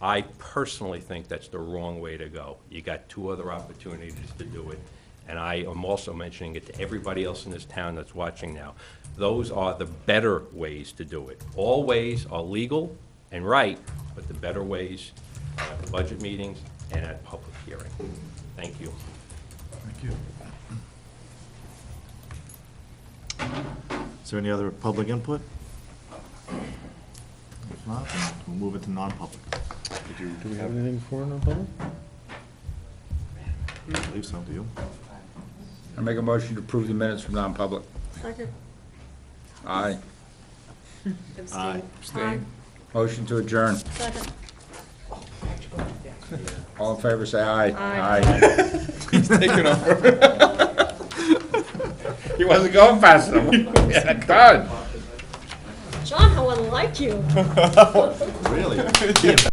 I personally think that's the wrong way to go. You got two other opportunities to do it, and I am also mentioning it to everybody else in this town that's watching now. Those are the better ways to do it. All ways are legal and right, but the better ways are at the budget meetings and at public hearing. Thank you. Thank you. Is there any other public input? If not, then we'll move it to non-public. Do we have anything for non-public? I believe so, do you? I make a motion to approve the minutes from non-public. Second. Aye. Aye. Abstain. Motion to adjourn. Second. All in favor, say aye. Aye. He's taking over. He wasn't going fast enough. Yeah, done. John, how unlike you. Really?